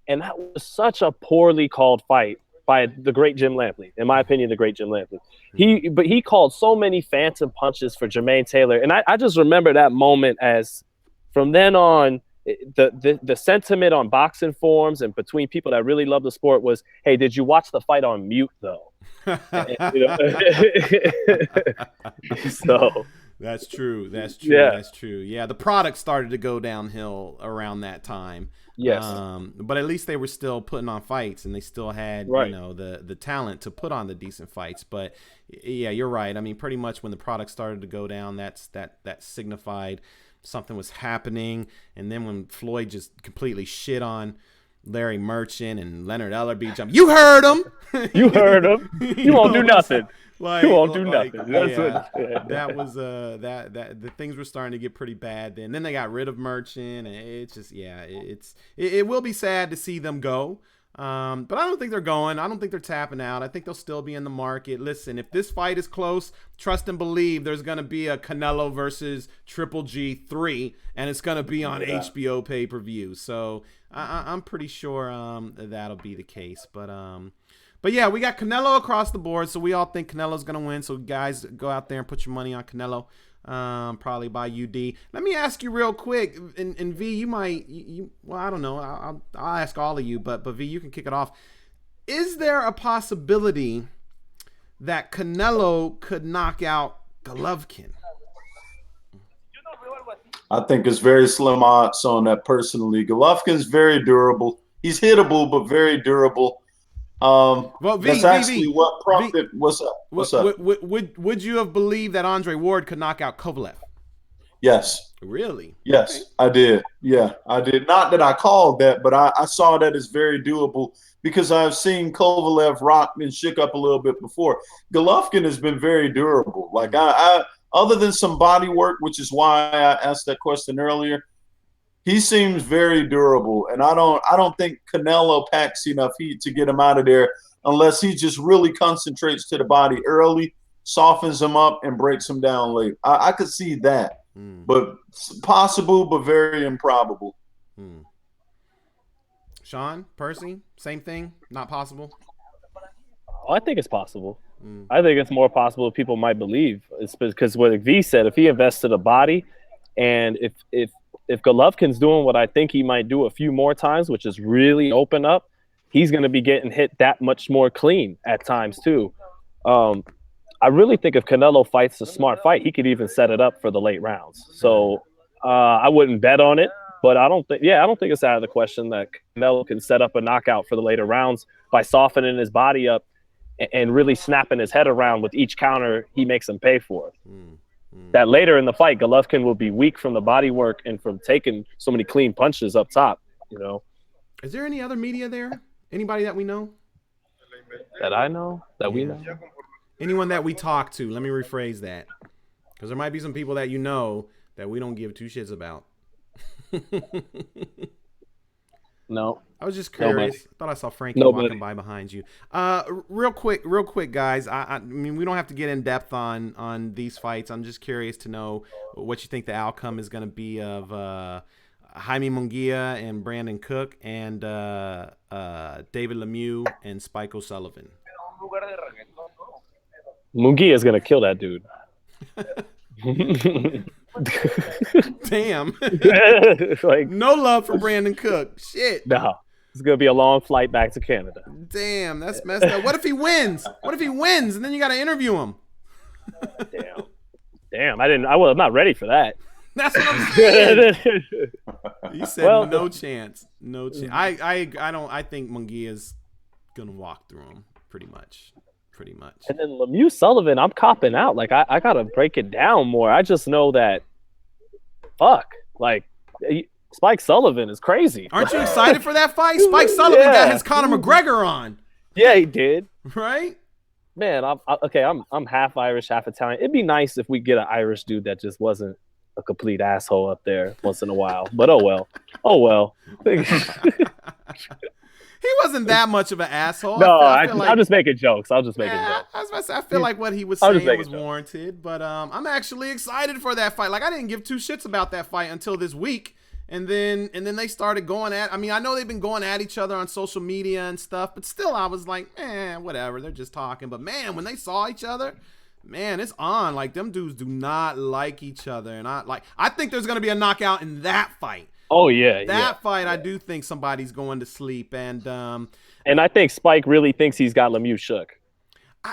and that was such a poorly called fight by the great Jim Lampley. In my opinion, the great Jim Lampley. He called so many phantom punches for Jermaine Taylor, and I just remember that moment as, from then on, the sentiment on boxing forums and between people that really love the sport was, hey, did you watch the fight on mute though? So that's true. That's true. Yeah. That's true. Yeah, the product started to go downhill around that time. Yes. But at least they were still putting on fights, and they still had, you know, the talent to put on the decent fights. But yeah, you're right. I mean, pretty much when the product started to go down, that signified something was happening. And then when Floyd just completely shit on Larry Merchant and Leonard Ellerbe jumped, you heard him. You heard him. You won't do nothing. Like, you won't do nothing. That was that the things were starting to get pretty bad then. Then they got rid of Merchant, and it's just, it will be sad to see them go. But I don't think they're going. I don't think they're tapping out. I think they'll still be in the market. Listen, if this fight is close, trust and believe there's going to be a Canelo versus Triple G 3, and it's going to be on HBO pay-per-view. So I'm pretty sure that'll be the case. But yeah, we got Canelo across the board, so we all think Canelo's going to win. So guys, go out there and put your money on Canelo. Probably by UD. Let me ask you real quick, and V, you might, well, I don't know. I'll ask all of you, but V, you can kick it off. Is there a possibility that Canelo could knock out Golovkin? I think it's very slim odds on that personally. Golovkin's very durable. He's hittable, but very durable. Well, That's actually what prompted. What's up? What's up? Would you have believed that Andre Ward could knock out Kovalev? Yes. Really? Yes, okay. I did. Yeah, I did. Not that I called that, but I saw that as very doable because I've seen Kovalev rock and shook up a little bit before. Golovkin has been very durable. Like I other than some body work, which is why I asked that question earlier, he seems very durable. And I don't think Canelo packs enough heat to get him out of there unless he just really concentrates to the body early, softens him up, and breaks him down late. I could see that. But possible, but very improbable. Sean, Percy, same thing, not possible? Oh, I think it's possible. I think it's more possible people might believe. It's because what V said, if he invested a body, and if Golovkin's doing what I think he might do a few more times, which is really open up, he's going to be getting hit that much more clean at times too. I really think if Canelo fights a smart fight, he could even set it up for the late rounds. So I wouldn't bet on it, but I don't think it's out of the question that Canelo can set up a knockout for the later rounds by softening his body up and really snapping his head around with each counter he makes him pay for. That later in the fight, Golovkin will be weak from the body work and from taking so many clean punches up top, you know. Is there any other media there? Anybody that we know? That I know? That we know? Anyone that we talk to, let me rephrase that. Because there might be some people that you know that we don't give two shits about. No. I was just curious. Nobody. I thought I saw Frankie walking by behind you. Real quick, guys. I mean, we don't have to get in depth on these fights. I'm just curious to know what you think the outcome is going to be of Jaime Munguia and Brandon Cook and David Lemieux and Spike O'Sullivan. Munguia is gonna kill that dude. Damn. Like, no love for Brandon Cook. Shit. No. It's gonna be a long flight back to Canada. Damn, that's messed up. What if he wins? What if he wins and then you gotta interview him? Damn. I'm not ready for that. That's what I'm saying. You said no chance. No chance. I think Munguia's gonna walk through him pretty much. And then Lemieux Sullivan, I'm copping out. Like I gotta break it down more. I just know that Spike Sullivan is crazy. Aren't you excited for that fight? Spike Sullivan got his Conor McGregor on. Yeah, he did. Right? Man, I'm half Irish, half Italian. It'd be nice if we get an Irish dude that just wasn't a complete asshole up there once in a while. But oh well. He wasn't that much of an asshole. No, I'm just making jokes. I'll just make jokes. I feel like what he was saying was warranted, but I'm actually excited for that fight. Like, I didn't give two shits about that fight until this week, and then they started going at. I mean, I know they've been going at each other on social media and stuff, but still, I was like, whatever. They're just talking. But man, when they saw each other, man, it's on. Like, them dudes do not like each other, and I think there's gonna be a knockout in that fight. Oh yeah, that fight. I do think somebody's going to sleep, and I think Spike really thinks he's got Lemieux shook.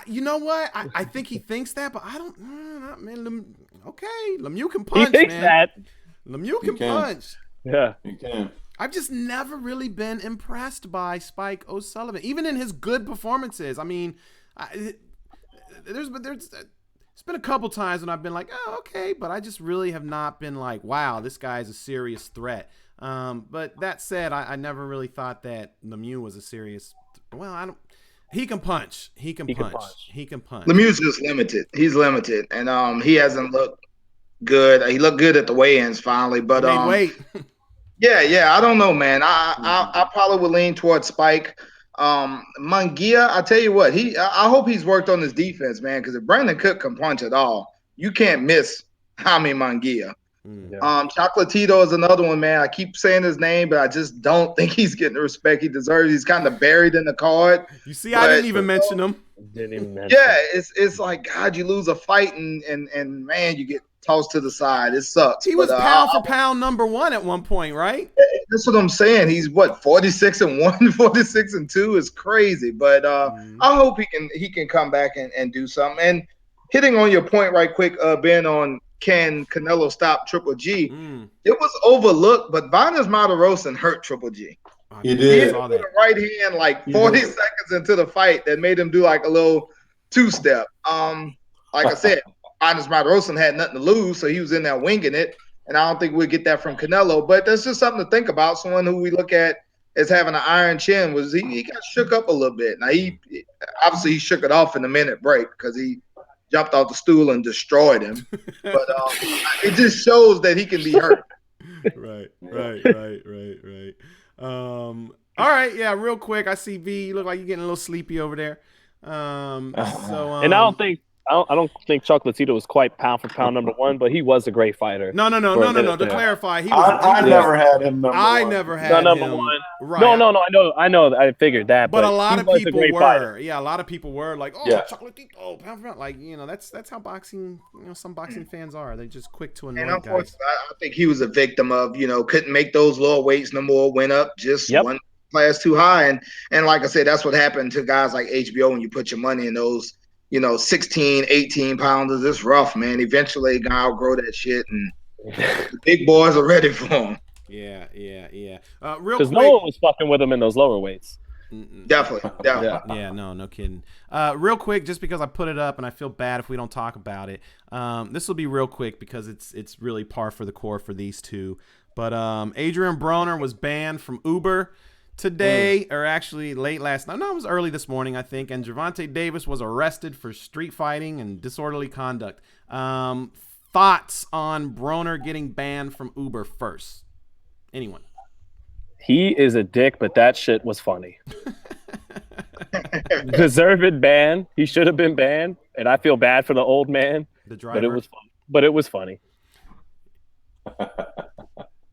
You know what? I think he thinks that, but I don't. Man, okay, Lemieux can punch. He thinks that. Lemieux can punch. Yeah, he can. I've just never really been impressed by Spike O'Sullivan, even in his good performances. I mean, there's been a couple times when I've been like, oh, okay, but I just really have not been like, wow, this guy's a serious threat. But that said, I never really thought that Lemieux was a serious. He can punch. He can punch. Lemieux's just limited. He's limited, and he hasn't looked good. He looked good at the weigh-ins finally, but wait. yeah. I don't know, man. I probably would lean towards Spike. Munguia, I tell you what, I hope he's worked on his defense, man, because if Brandon Cook can punch at all, you can't miss Jaime Munguia. Chocolatito is another one, man. I keep saying his name, but I just don't think he's getting the respect he deserves. He's kind of buried in the card. You see, I didn't even mention him. It's like, God, you lose a fight and man, you get tossed to the side. It sucks. He was pound for pound number one at one point, right? That's what I'm saying. He's 46-1, 46-2 is crazy. But I hope he can come back and do something. And hitting on your point right quick, Ben, on can Canelo stop Triple G? It was overlooked, but Vanes Martirosyan hurt Triple G. He He did. hit him with a right hand like 40 seconds into the fight that made him do like a little two-step. Like I said, Vanes Martirosyan had nothing to lose, so he was in there winging it. And I don't think we'll get that from Canelo. But that's just something to think about. Someone who we look at as having an iron chin was he got shook up a little bit. Now he shook it off in the minute break because he jumped off the stool and destroyed him. But it just shows that he can be hurt. Right. All right, yeah, real quick. I see V. You look like you're getting a little sleepy over there. And I don't think Chocolatito was quite pound for pound number one, but he was a great fighter. No. To clarify, he was. I never had him number one. I never had number him. One. Right. No. I know. I figured that. But a lot of people were. Fighter. Yeah, a lot of people were like, oh, yeah. Chocolatito, pound for pound. Like, that's how boxing. Some boxing fans are. They're just quick to annoy and guys. I think he was a victim of couldn't make those lower weights no more. Went up just one class too high, and like I said, that's what happened to guys like HBO when you put your money in those. 16, 18 pounders. It's rough, man. Eventually, gonna outgrow that shit, and the big boys are ready for him. Yeah. Real quick, because no one was fucking with him in those lower weights. Definitely. Yeah, no kidding. Real quick, just because I put it up and I feel bad if we don't talk about it. This will be real quick because it's really par for the course for these two. But Adrien Broner was banned from Uber today, or actually late last night. No, it was early this morning, I think. And Gervonta Davis was arrested for street fighting and disorderly conduct. Thoughts on Broner getting banned from Uber first? Anyone? He is a dick, but that shit was funny. Deserved ban. He should have been banned, and I feel bad for the old man. The driver. But it was fun. But it was funny.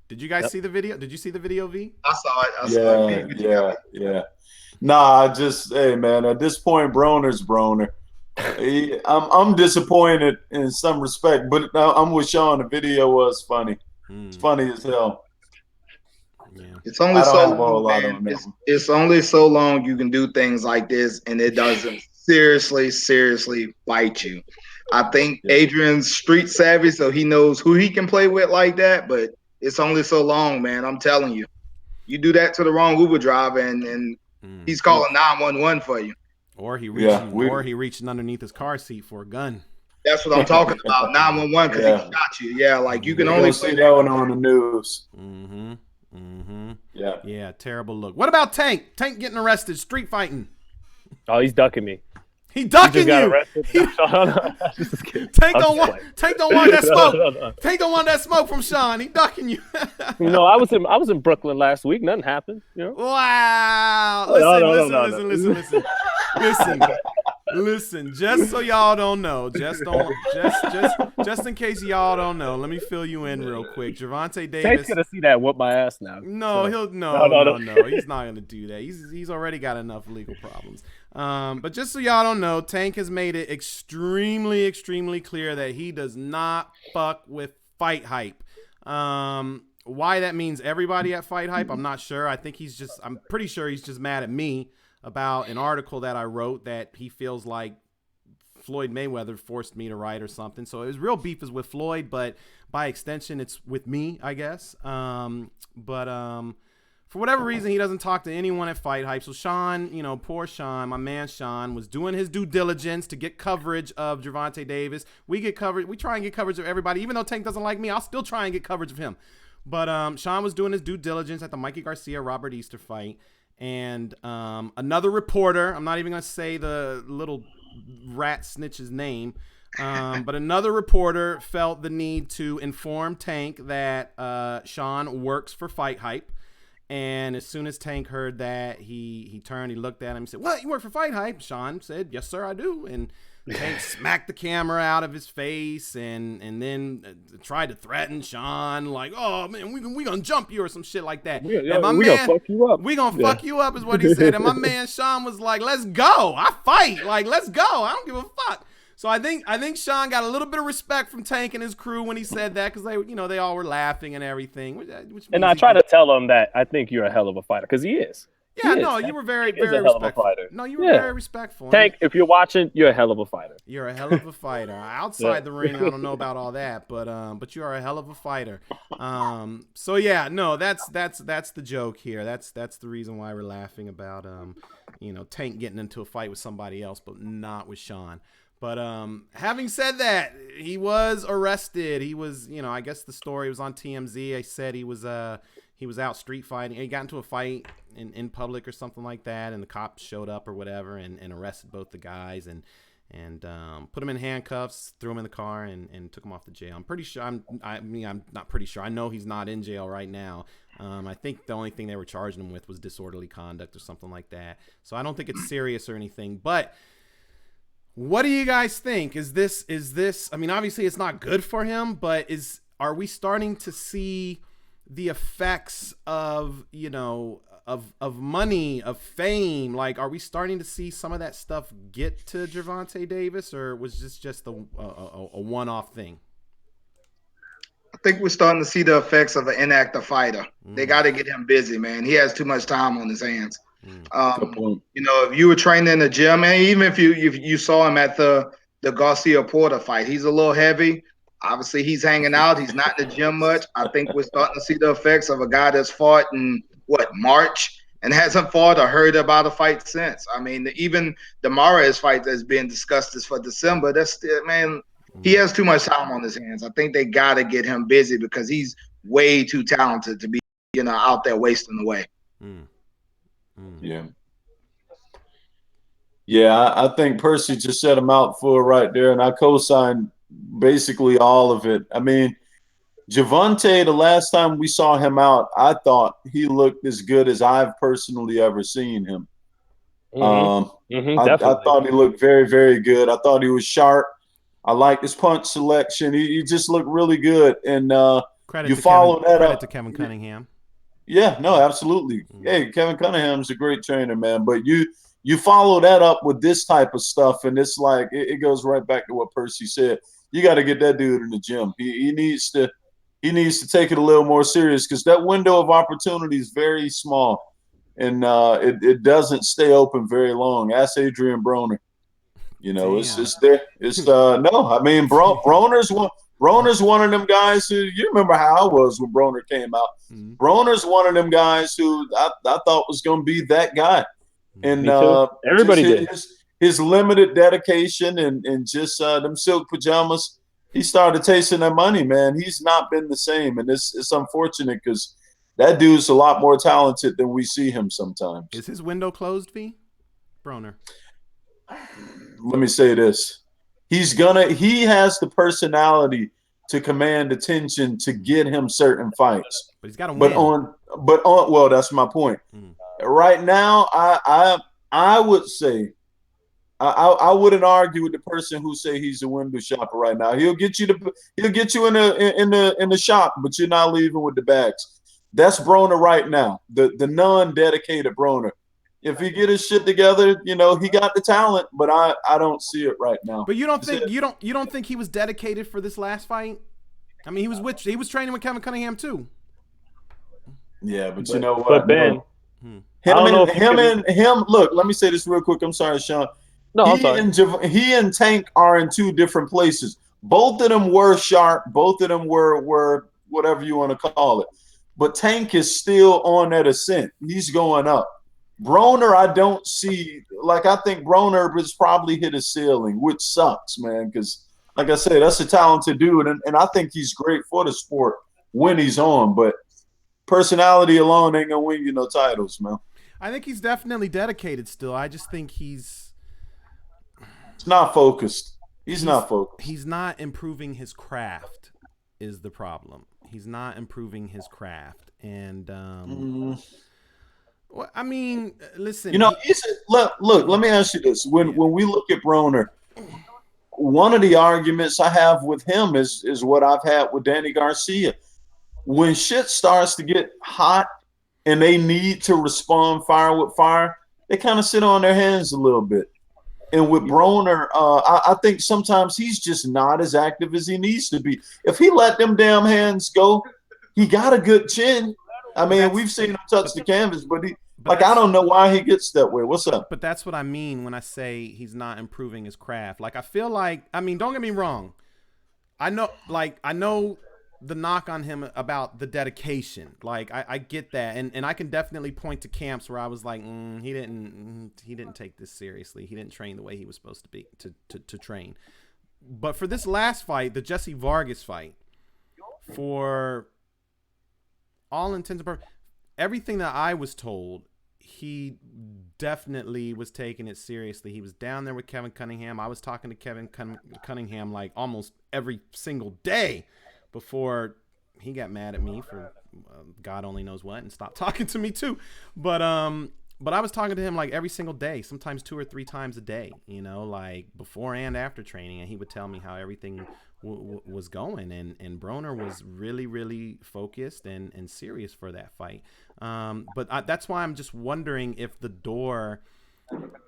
Did you guys see the video? Did you see the video, V? I saw it. Yeah. Nah, hey man, at this point, Broner's Broner. I'm disappointed in some respect, but I'm with Sean. The video was funny. It's funny as hell. Yeah. It's only so long, man. It's only so long you can do things like this, and it doesn't seriously bite you. I think Adrian's street savvy, so he knows who he can play with like that, but it's only so long, man. I'm telling you. You do that to the wrong Uber driver, and he's calling 911 for you. Or he reaching underneath his car seat for a gun. That's what I'm talking about. 911 because he shot you. Yeah, like you can only see that one on the news. Yeah, terrible look. What about Tank? Tank getting arrested, street fighting. Oh, he's ducking me. He ducking you. Tank don't want that smoke. Tank don't want that smoke from Sean. He ducking you. I was in Brooklyn last week. Nothing happened. Wow. Listen. Just so y'all don't know, just in case y'all don't know, let me fill you in real quick. Gervonta Davis. Tank's gonna see that whoop my ass now. No, no. He's not gonna do that. He's already got enough legal problems. But just so y'all don't know, Tank has made it extremely clear that he does not fuck with Fighthype. Why that means everybody at Fighthype, I'm not sure. I'm pretty sure he's just mad at me about an article that I wrote that he feels like Floyd Mayweather forced me to write or something. So his real beef is with Floyd, but by extension, it's with me, I guess. For whatever reason, he doesn't talk to anyone at Fighthype. So Sean, poor Sean, my man Sean, was doing his due diligence to get coverage of Gervonta Davis. We try and get coverage of everybody. Even though Tank doesn't like me, I'll still try and get coverage of him. But Sean was doing his due diligence at the Mikey Garcia-Robert Easter fight. And another reporter, I'm not even going to say the little rat snitch's name, but another reporter felt the need to inform Tank that Sean works for Fighthype. And as soon as Tank heard that, he turned, he looked at him, he said, "What, you work for Fighthype?" Sean said, "Yes, sir, I do." And Tank smacked the camera out of his face and then tried to threaten Sean, like, "Oh, man, we gonna jump you," or some shit like that. We gonna fuck you up. We gonna fuck you up is what he said. And my man Sean was like, "Let's go. I fight. Like, let's go. I don't give a fuck." So I think Sean got a little bit of respect from Tank and his crew when he said that, because they all were laughing and everything. Which and I try to tell him that I think you're a hell of a fighter, because he is. Yeah, no, you were very, Tank is a very hell of a respectful. fighter. No, you were Yeah. very respectful. Tank, if you're watching, you're a hell of a fighter. You're a hell of a fighter. Outside the ring, I don't know about all that, but you are a hell of a fighter. So yeah, no, that's the joke here. That's the reason why we're laughing about Tank getting into a fight with somebody else, but not with Sean. But having said that, he was arrested. He was, I guess the story was on TMZ. I said he was out street fighting. He got into a fight in public or something like that, and the cops showed up or whatever and arrested both the guys and put him in handcuffs, threw him in the car, and took him off to jail. I'm pretty sure. I'm not pretty sure. I know he's not in jail right now. I think the only thing they were charging him with was disorderly conduct or something like that. So I don't think it's serious or anything. But what do you guys think? Is this? I mean, obviously it's not good for him, but are we starting to see the effects of of money, of fame? Like, are we starting to see some of that stuff get to Gervonta Davis, or was this just a one-off thing? I think we're starting to see the effects of an inactive fighter. They got to get him busy, man. He has too much time on his hands. If you were training in the gym, and even if you saw him at the Garcia Porter fight, he's a little heavy. Obviously, he's hanging out. He's not in the gym much. I think we're starting to see the effects of a guy that's fought in March and hasn't fought or heard about a fight since. I mean, even the Mares fight that's being discussed is for December. That's still, man. He has too much time on his hands. I think they got to get him busy because he's way too talented to be, out there wasting away. Yeah. Yeah, I think Percy just set him out for right there, and I co-signed basically all of it. I mean, Gervonta, the last time we saw him out, I thought he looked as good as I've personally ever seen him. I thought he looked very, very good. I thought he was sharp. I liked his punch selection. He just looked really good. And credit to Kevin Cunningham. Yeah, no, absolutely. Hey, Kevin Cunningham's a great trainer, man. But you follow that up with this type of stuff, and it's like it goes right back to what Percy said. You got to get that dude in the gym. He needs to take it a little more serious because that window of opportunity is very small, and it doesn't stay open very long. Ask Adrien Broner. It's there. It's no. I mean, Broner's one of them guys who you remember how I was when Broner came out. Broner's one of them guys who I thought was going to be that guy, and everybody did. His limited dedication and just them silk pajamas. He started tasting that money, man. He's not been the same, and it's unfortunate because that dude's a lot more talented than we see him sometimes. Is his window closed, V? Broner. Let me say this. He has the personality to command attention to get him certain fights. But he's got to win. Well, that's my point. Right now, I would say I wouldn't argue with the person who say he's a window shopper right now. He'll get you in the shop, but you're not leaving with the bags. That's Broner right now. The non-dedicated Broner. If he get his shit together, he got the talent, but I don't see it right now. But you don't think he was dedicated for this last fight? I mean, he was training with Kevin Cunningham too. Yeah, but you know what? But Ben, him. Look, let me say this real quick. I'm sorry, Sean. No, I'm sorry. He and Tank are in two different places. Both of them were sharp. Both of them were whatever you want to call it. But Tank is still on that ascent. He's going up. Broner, I don't see. Like, I think Broner has probably hit a ceiling, which sucks, man, because, like I said, that's a talented dude, and I think he's great for the sport when he's on. But personality alone ain't going to win you no titles, man. I think he's definitely dedicated still. I just think he's not focused. He's not focused. He's not improving his craft is the problem. He's not improving his craft. And well, I mean, listen. Look, let me ask you this. When we look at Broner, one of the arguments I have with him is what I've had with Danny Garcia. When shit starts to get hot and they need to respond fire with fire, they kind of sit on their hands a little bit. And with Broner, I think sometimes he's just not as active as he needs to be. If he let them damn hands go, he got a good chin. I mean, we've seen him touch the canvas, but Like, I don't know why he gets that way. What's up? But that's what I mean when I say he's not improving his craft. Like, I feel like, I mean, don't get me wrong. I know the knock on him about the dedication. Like, I get that. And I can definitely point to camps where I was like, he didn't take this seriously. He didn't train the way he was supposed to be to train. But for this last fight, the Jesse Vargas fight, for all intents and purposes, everything that I was told, he definitely was taking it seriously. He was down there with Kevin Cunningham. I was talking to Kevin Cunningham like almost every single day before he got mad at me for God only knows what and stopped talking to me too. But I was talking to him like every single day, sometimes 2 or 3 times a day, you know, like before and after training. And he would tell me how everything was going. And Broner was really, really focused and serious for that fight. But that's why I'm just wondering if the door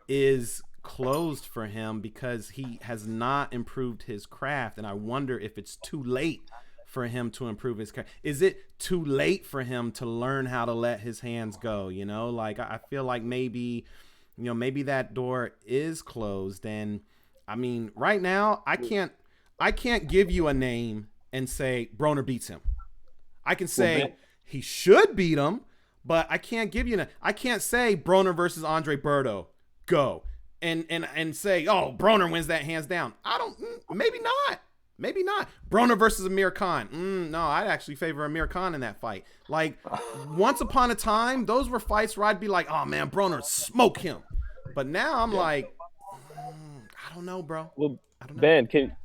is closed for him because he has not improved his craft. And I wonder if it's too late for him to improve his craft. Is it too late for him to learn how to let his hands go? You know, like I feel like maybe that door is closed. And I mean, right now I can't give you a name and say Broner beats him. I can say he should beat him, but I can't give you I can't say Broner versus Andre Berto, go. And say, oh, Broner wins that hands down. Maybe not. Maybe not. Broner versus Amir Khan. No, I'd actually favor Amir Khan in that fight. Like, once upon a time, those were fights where I'd be like, oh, man, Broner, smoke him. But now I'm like, I don't know, bro. Well, I don't know. Ben,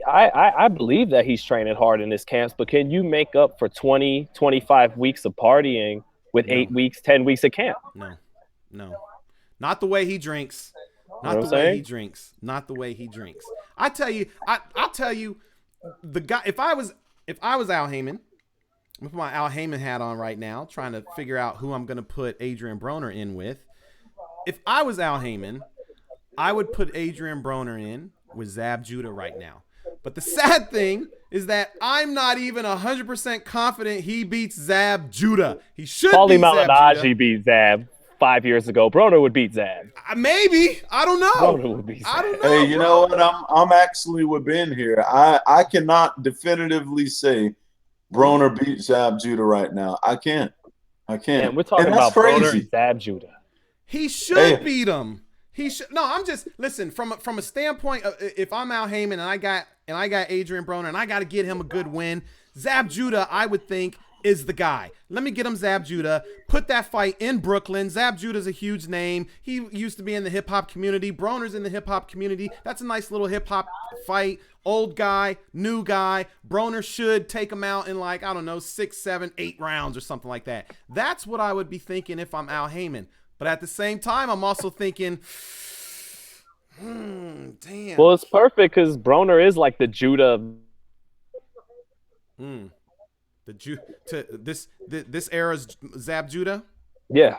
I believe that he's training hard in his camps, but can you make up for 20, 25 weeks of partying with 8 weeks, 10 weeks of camp? No. Not the way he drinks. Not the way he drinks. Not the way he drinks. I'll tell you, the guy. If I was Al Heyman, I'm gonna put my Al Heyman hat on right now, trying to figure out who I'm gonna put Adrien Broner in with. If I was Al Heyman, I would put Adrien Broner in with Zab Judah right now. But the sad thing is that I'm not even 100% confident he beats Zab Judah. He should beat Zab Judah. Malignaggi beat Zab 5 years ago. Broner would beat Zab. Maybe. I don't know. Broner would beat Zab. I don't know. Hey, you know what? I'm actually with Ben here. I cannot definitively say Broner beats Zab Judah right now. I can't. And we're talking about Broner and Zab Judah. He should beat him. He should. No, I'm just listen from a standpoint of if I'm Al Heyman and I got Adrien Broner and I got to get him a good win, Zab Judah I would think is the guy. Let me get him Zab Judah. Put that fight in Brooklyn. Zab Judah's a huge name. He used to be in the hip hop community. Broner's in the hip hop community. That's a nice little hip hop fight. Old guy, new guy. Broner should take him out in like, I don't know, 6, 7, 8 rounds or something like that. That's what I would be thinking if I'm Al Heyman. But at the same time, I'm also thinking, damn. Well, it's perfect because Broner is like the Judah. This era's Zab Judah? Yeah.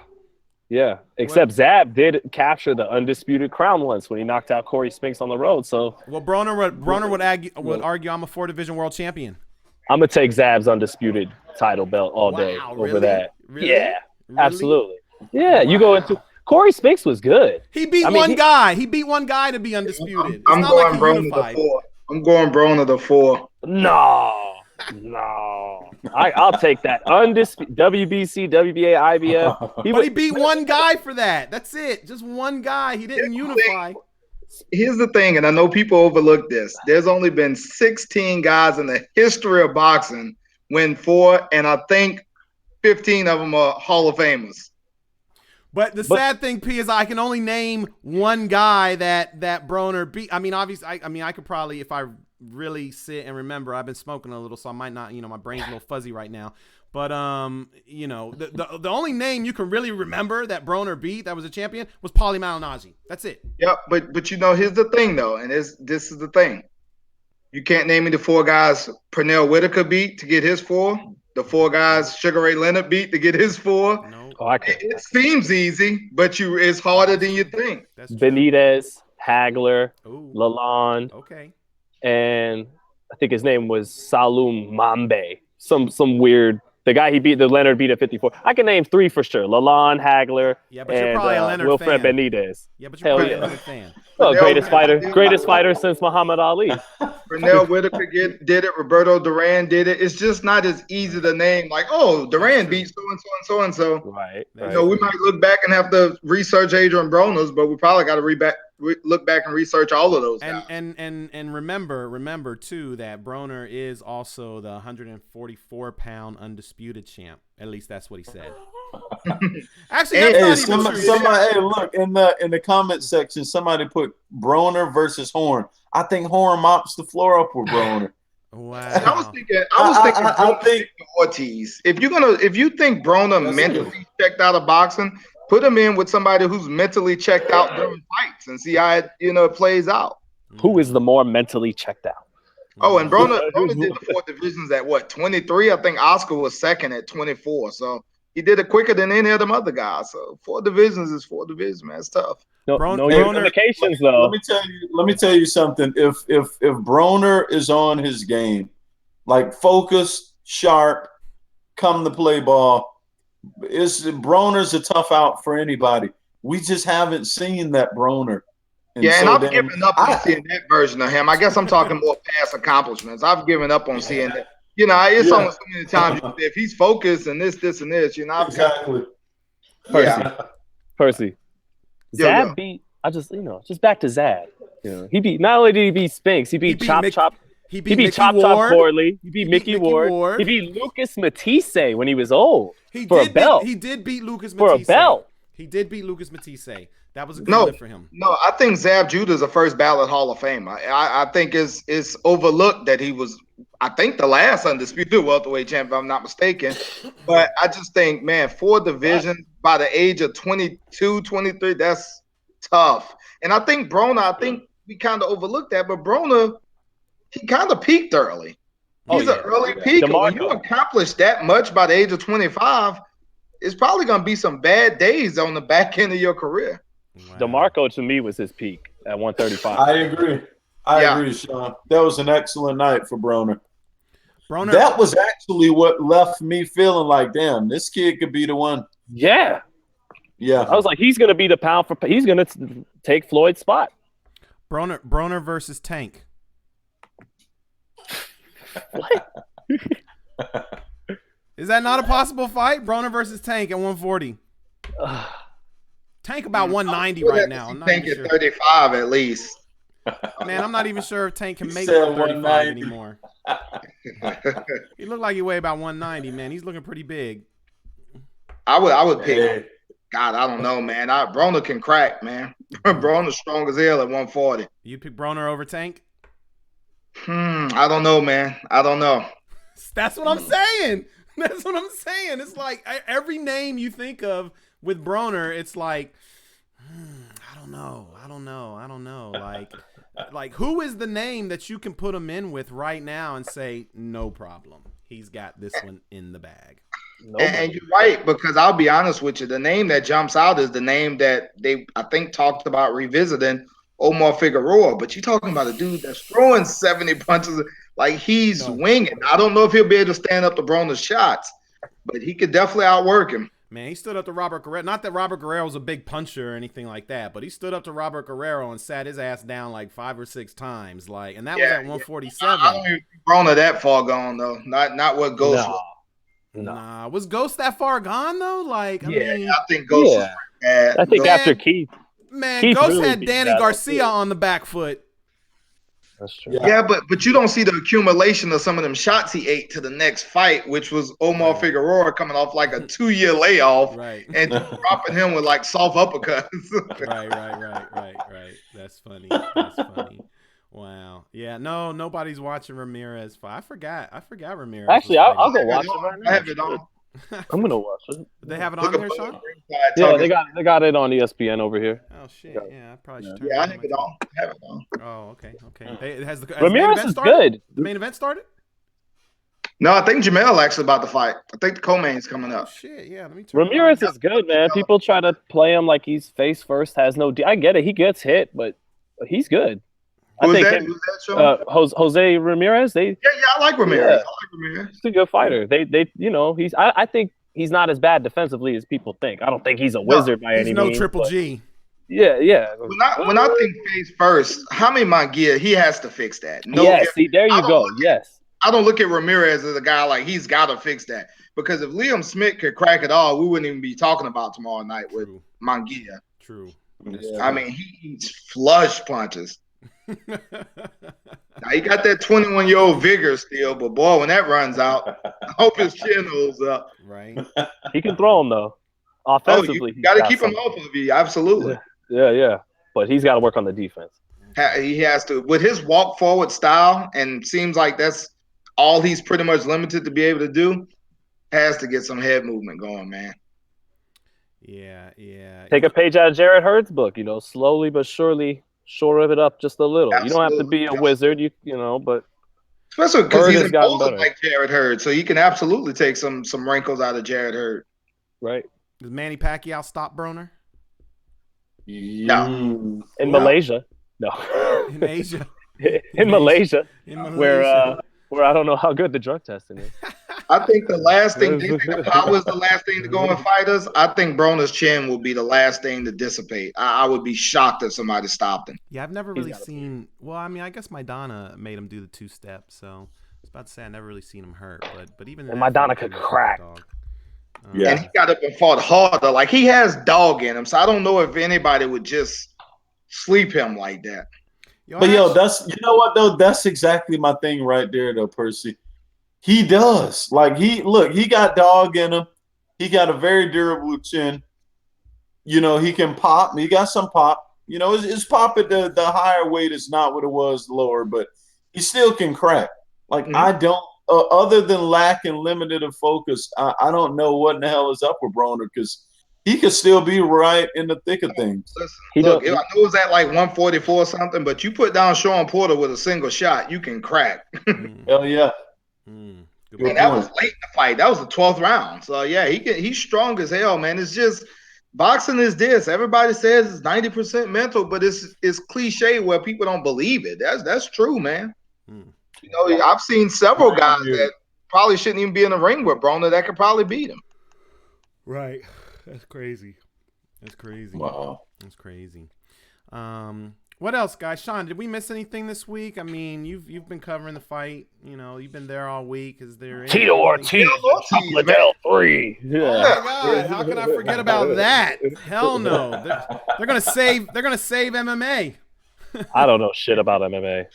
Except Zab did capture the undisputed crown once when he knocked out Corey Spinks on the road. So Broner would argue I'm a 4-division world champion. I'm gonna take Zab's undisputed title belt all day over that. Really? Yeah, really? Absolutely. Yeah, you go into Corey Spinks was good. He beat one guy. He beat one guy to be undisputed. I'm going Broner the 4. I'm going Broner the 4. No. I'll take that undisputed WBC, WBA, IBF. But he beat one guy for that. That's it. Just one guy. He didn't unify. Here's the thing, and I know people overlook this. There's only been 16 guys in the history of boxing win 4, and I think 15 of them are Hall of Famers. But the sad thing, P, is I can only name one guy that Broner beat. I mean, obviously, I could probably, if I really sit and remember, I've been smoking a little, so I might not, my brain's a little fuzzy right now. But, the only name you can really remember that Broner beat that was a champion was Paulie Malignaggi. That's it. Yeah, but here's the thing, though, and this is the thing. You can't name me the 4 guys Pernell Whitaker beat to get his 4. The 4 guys Sugar Ray Leonard beat to get his 4. No. It seems easy, but it's harder than you think. Benitez, Hagler, Lalonde. Okay. And I think his name was Salum Mambe. Some weird The guy Leonard beat at 54. I can name 3 for sure. Lalonde, Hagler, Yeah, but you're and probably a Leonard Wilfred fan. Benitez. Yeah, but you're Hell probably a yeah. Leonard fan. Oh, greatest Pernell fighter since Muhammad Ali. Whitaker did it. Roberto Duran did it. It's just not as easy to name. Like, oh, Duran beat so and so and so and so. Right. You know, we might look back and have to research Adrien Broner's, but we probably got to look back and research all of those guys. And remember too that Broner is also the 144-pound undisputed champ. At least that's what he said. Actually, that's not even true. Somebody, hey, look in the comment section. Somebody put Broner versus Horn. I think Horn mops the floor up with Broner. Wow. I was thinking Ortiz. If you think Broner mentally checked out of boxing, put him in with somebody who's mentally checked out during fights and see how it plays out. Who is the more mentally checked out? Oh, and Broner did the 4 divisions at what, 23? I think Oscar was second at 24. So he did it quicker than any of them other guys. So 4 divisions is 4 divisions, man. It's tough. No indications though. Let me tell you something. If Broner is on his game, like focused, sharp, come to play ball, Broner's a tough out for anybody. We just haven't seen that Broner. And I've given up on seeing that version of him. I guess I'm talking more past accomplishments. I've given up on seeing that. You know, it's almost so many times if he's focused and this and this, you know. Exactly. Percy. Zab beat. Just back to Zab. You know, he beat. Not only did he beat Spinks, he beat Chop. He beat Chop Corley. He beat Mickey Ward. He beat Lucas Matisse when he was old. He did beat Lucas Matisse for a belt. He did beat Lucas Matisse. That was a good win for him. No, I think Zab Judah is a first ballot Hall of Fame. I think it's overlooked that he was, I think, the last undisputed welterweight champ, if I'm not mistaken. But I just think, man, 4 divisions by the age of 22, 23, that's tough. And I think Broner, we kind of overlooked that, but Broner, he kind of peaked early. He's an early peaker. When you accomplish that much by the age of 25, it's probably going to be some bad days on the back end of your career. Wow. DeMarco, to me, was his peak at 135. I agree. I agree, Sean. That was an excellent night for Broner. That was actually what left me feeling like, damn, this kid could be the one. Yeah. Yeah. I was like, he's going to be the pound for he's going to take Floyd's spot. Broner versus Tank. What? Is that not a possible fight? Broner versus Tank at 140. Tank about 190 right now. Tank at 35 at least. Man, I'm not even sure if Tank can make 35 anymore. He looked like he weighed about 190, man. He's looking pretty big. I would pick. God, I don't know, man. Broner can crack, man. Broner's strong as hell at 140. You pick Broner over Tank? I don't know, man. I don't know. That's what I'm saying. That's what I'm saying. It's like every name you think of with Broner, it's like, I don't know. Like who is the name that you can put him in with right now and say, no problem. He's got this one in the bag. And you're right, because I'll be honest with you. The name that jumps out is the name that they, I think, talked about revisiting, Omar Figueroa. But you're talking about a dude that's throwing 70 punches. Like he's winging. I don't know if he'll be able to stand up to Broner's shots, but he could definitely outwork him. Man, he stood up to Robert Guerrero. Not that Robert Guerrero was a big puncher or anything like that, but he stood up to Robert Guerrero and sat his ass down like 5 or 6 times. Like, and that was at 147. I don't even think Broner that far gone though. Not what Ghost was. Nah, was Ghost that far gone though? Like, I mean, I think Ghost was bad. I think after Keith. Man, Keith Ghost really had Danny Garcia on the back foot. That's true. Yeah, but you don't see the accumulation of some of them shots he ate to the next fight, which was Omar Figueroa coming off like a 2-year layoff, and dropping him with like soft uppercuts. Right. That's funny. Wow. Yeah. No, nobody's watching Ramirez fight. I forgot Ramirez. Actually, I'll go watch it right now. I have it on. I'm gonna watch it. They have it on there, Sean? Yeah, they got it on ESPN over here. Oh shit! Yeah, I probably should turn I have it on. Oh, okay. Has the Ramirez is good. The main event started? No, I think Jamel actually about to fight. I think the co-main's coming up. Oh, shit, yeah. Let me turn Ramirez is good, man. People try to play him like he's face first, has no. I get it. He gets hit, but he's good. Who's think that? him, Who's that, Sean? Jose Ramirez. Yeah, I like Ramirez. Yeah. I like Ramirez. He's a good fighter. They, I think he's not as bad defensively as people think. I don't think he's a No, wizard by He's any no means. Triple but G. Yeah. When I think face first, Jaime Munguia, he has to fix that. No, Yes, see, there you go. Yes. I don't look at Ramirez as a guy like he's got to fix that, because if Liam Smith could crack it all, we wouldn't even be talking about tomorrow night with Munguia. True. Yeah. I mean, he eats flush punches. Now he got that 21-year-old vigor still, but boy, when that runs out, I hope his chin holds up. Right. He can throw him though. Offensively, you got to keep him off of you. Absolutely. Yeah. But he's got to work on the defense. He has to, with his walk forward style, and seems like that's all he's pretty much limited to be able to do. Has to get some head movement going, man. Yeah. Take a page out of Jared Hurd's book. Slowly but surely shore it up just a little. Absolutely. You don't have to be a wizard. But especially because he's gotten imposing better. like Jared Hurd, so he can absolutely take some wrinkles out of Jared Hurd. Right. Does Manny Pacquiao stop Broner? No. In Malaysia. No. In Asia. In Malaysia. Malaysia. Where I don't know how good the drug testing is. I think the last thing they think the power is the last thing to go and fight us. I think Broner's chin will be the last thing to dissipate. I would be shocked if somebody stopped him. Yeah, I've never really seen. Well, I mean, I guess Maidana made him do the 2-step, so I was about to say I never really seen him hurt, but even and Maidana could crack. And he got up and fought harder. Like, he has dog in him, so I don't know if anybody would just sleep him like that. That's you know what though, that's exactly my thing right there though, Percy. He does. Like he got dog in him. He got a very durable chin. He can pop. He got some pop. His pop at the higher weight is not what it was lower, but he still can crack. Like I don't other than lack and limited of focus, I don't know what in the hell is up with Broner, because he could still be right in the thick of things. Look, I know it was at like 144 or something, but you put down Sean Porter with a single shot, you can crack. Hell yeah. And that was late in the fight. That was the 12th round. So yeah, he's strong as hell, man. It's just boxing is this. Everybody says it's 90% mental, but it's cliche where people don't believe it. That's true, man. I've seen several guys that probably shouldn't even be in the ring with Broner that could probably beat him. Right. That's crazy. Wow. That's crazy. What else, guys? Sean, did we miss anything this week? I mean, you've been covering the fight. You've been there all week. Is there Tito Ortiz, Liddell 3? Yeah. Oh my God! How can I forget about that? Hell no. They're gonna save MMA. I don't know shit about MMA.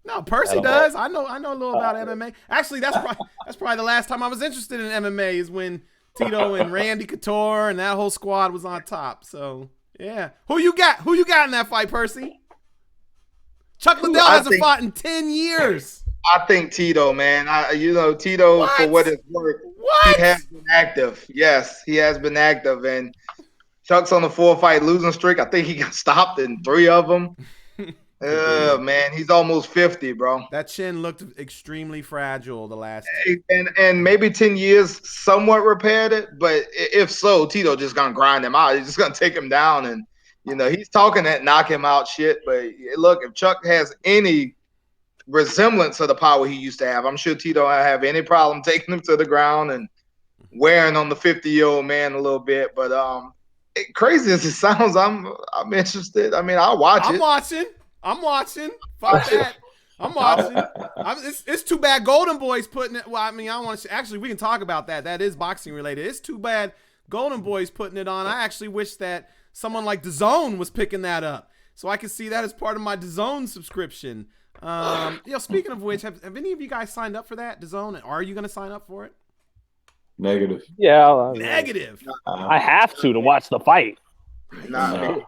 No, Percy does. I know a little about MMA. Actually, that's probably the last time I was interested in MMA is when Tito and Randy Couture and that whole squad was on top. So yeah, who you got in that fight, Percy? Chuck Liddell hasn't fought in 10 years. I think Tito, man. Tito, for what it's worth, he has been active. Yes, he has been active, and Chuck's on the 4-fight losing streak. I think he got stopped in 3 of them. Man, he's almost 50, bro. That chin looked extremely fragile the last. And maybe 10 years somewhat repaired it, but if so, Tito just gonna grind him out. He's just gonna take him down, and he's talking that knock him out shit. But look, if Chuck has any resemblance of the power he used to have, I'm sure Tito won't have any problem taking him to the ground and wearing on the 50-year-old man a little bit. But crazy as it sounds, I'm interested. I mean, I'll watch it. I'm watching. Fuck that. I'm watching. It's too bad Golden Boy's putting it. Well, I mean, I don't want to. Actually, we can talk about that. That is boxing related. It's too bad Golden Boy's putting it on. I actually wish that someone like DAZN was picking that up, so I could see that as part of my DAZN subscription. Speaking of which, have any of you guys signed up for that DAZN? And are you going to sign up for it? Negative. Yeah. Negative. I have to watch the fight. Nah.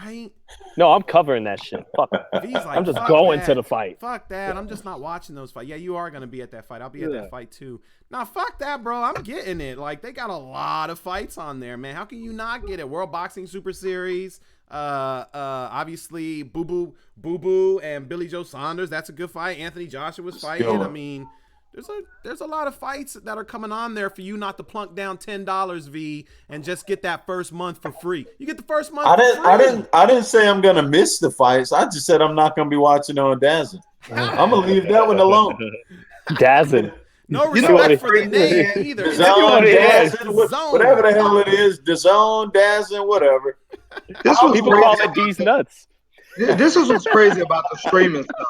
Right? No, I'm covering that shit. Fuck it. Like, I'm just going to the fight. Fuck that. I'm just not watching those fights. Yeah, you are going to be at that fight. I'll be at that fight too. Nah, fuck that, bro. I'm getting it. Like, they got a lot of fights on there, man. How can you not get it? World Boxing Super Series. Obviously, Boo Boo and Billy Joe Saunders. That's a good fight. Anthony Joshua's fighting. I mean, there's a lot of fights that are coming on there for you not to plunk down $10 V and just get that first month for free. You get the first month for free. I didn't say I'm gonna miss the fights. I just said I'm not gonna be watching on Dazzin. I'm gonna leave that one alone. Dazzin. No respect for the name either. DAZN, Dazzin, whatever the hell it is, DAZN, Dazzin, whatever. People call it D's nuts. This is what's crazy about the streaming stuff.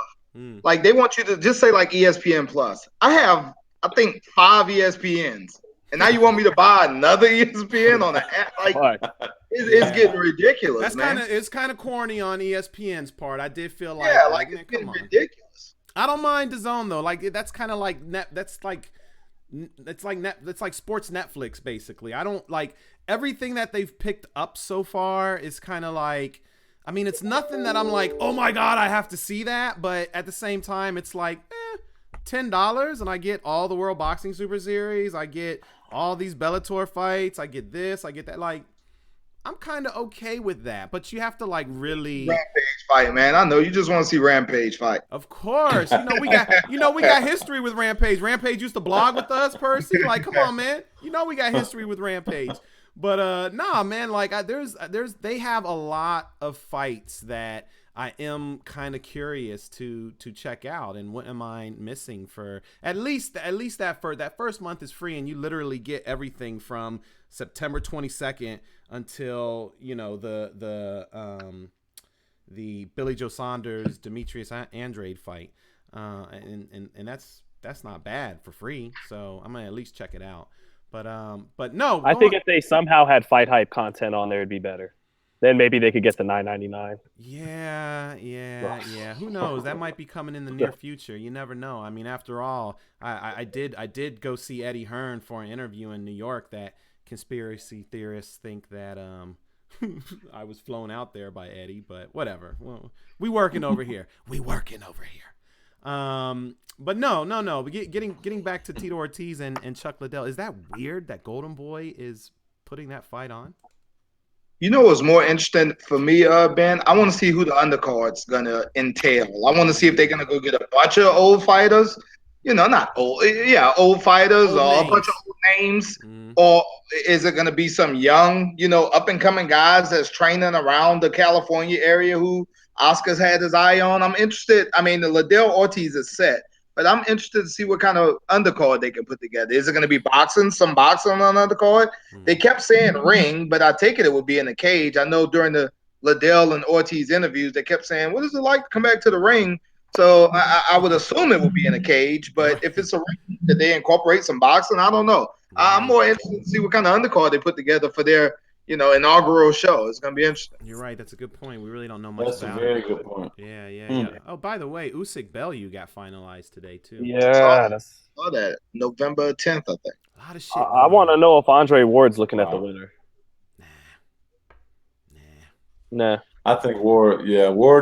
Like they want you to just say like ESPN Plus. I have, I think, 5 ESPNs, and now you want me to buy another ESPN on the app? Like it's getting ridiculous. It's kind of corny on ESPN's part. I did feel like it's getting ridiculous. I don't mind DAZN though. Like that's kind of like that's like sports Netflix basically. I don't like everything that they've picked up so far is kind of like. I mean, it's nothing that I'm like, oh my God, I have to see that. But at the same time, it's like $10 and I get all the World Boxing Super Series. I get all these Bellator fights. I get this. I get that. Like, I'm kind of okay with that. But you have to like really Rampage fight, man. I know you just want to see Rampage fight. Of course, we got history with Rampage. Rampage used to blog with us, Percy. Like, come on, man. We got history with Rampage. But nah, man, like they have a lot of fights that I am kind of curious to check out, and what am I missing for at least that first month is free, and you literally get everything from September 22nd until the Billy Joe Saunders Demetrius Andrade fight, and that's not bad for free, so I'm gonna at least check it out. But no, I think if they somehow had Fighthype content on there, it'd be better. Then maybe they could get the $9.99. Yeah. Who knows? That might be coming in the near future. You never know. I mean, after all, I did go see Eddie Hearn for an interview in New York. That conspiracy theorists think that I was flown out there by Eddie, but whatever. Well, we working over here. But no. Getting back to Tito Ortiz and Chuck Liddell, is that weird that Golden Boy is putting that fight on? You know what's more interesting for me, Ben? I want to see who the undercard's gonna entail. I want to see if they're gonna go get a bunch of old fighters, not old, old fighters or a bunch of old names, or is it gonna be some young, up and coming guys that's training around the California area who Oscar's had his eye on? I'm interested. I mean, the Liddell Ortiz is set, but I'm interested to see what kind of undercard they can put together. Is it going to be some boxing on the undercard? They kept saying ring, but I take it would be in a cage. I know during the Liddell and Ortiz interviews, they kept saying, what is it like to come back to the ring? So I would assume it would be in a cage, but if it's a ring, did they incorporate some boxing? I don't know. I'm more interested to see what kind of undercard they put together for their inaugural show. It's gonna be interesting. You're right. That's a good point. We really don't know much about it. That's a very good point. Yeah. Oh, by the way, Usyk Bellew got finalized today too. Yeah, I saw that November 10th, I think. A lot of shit. I want to know if Andre Ward's looking at the winner. Nah. I think Ward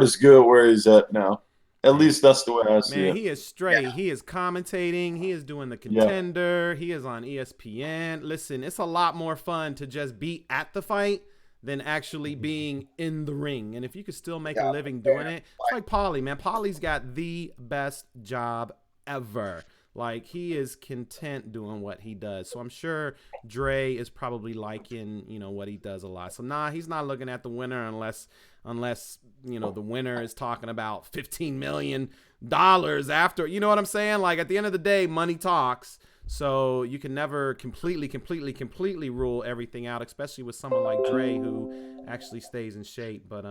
is good where he's at now. At least that's the way I see it. Man, he is straight. Yeah. He is commentating. He is doing the Contender. Yeah. He is on ESPN. Listen, it's a lot more fun to just be at the fight than actually being in the ring. And if you could still make a living doing it, it's like Paulie, man. Paulie's got the best job ever. Like, he is content doing what he does. So I'm sure Dre is probably liking, what he does a lot. So he's not looking at the winner unless the winner is talking about $15 million after, you know what I'm saying? Like, at the end of the day, money talks. So you can never completely rule everything out, especially with someone like Dre who actually stays in shape. But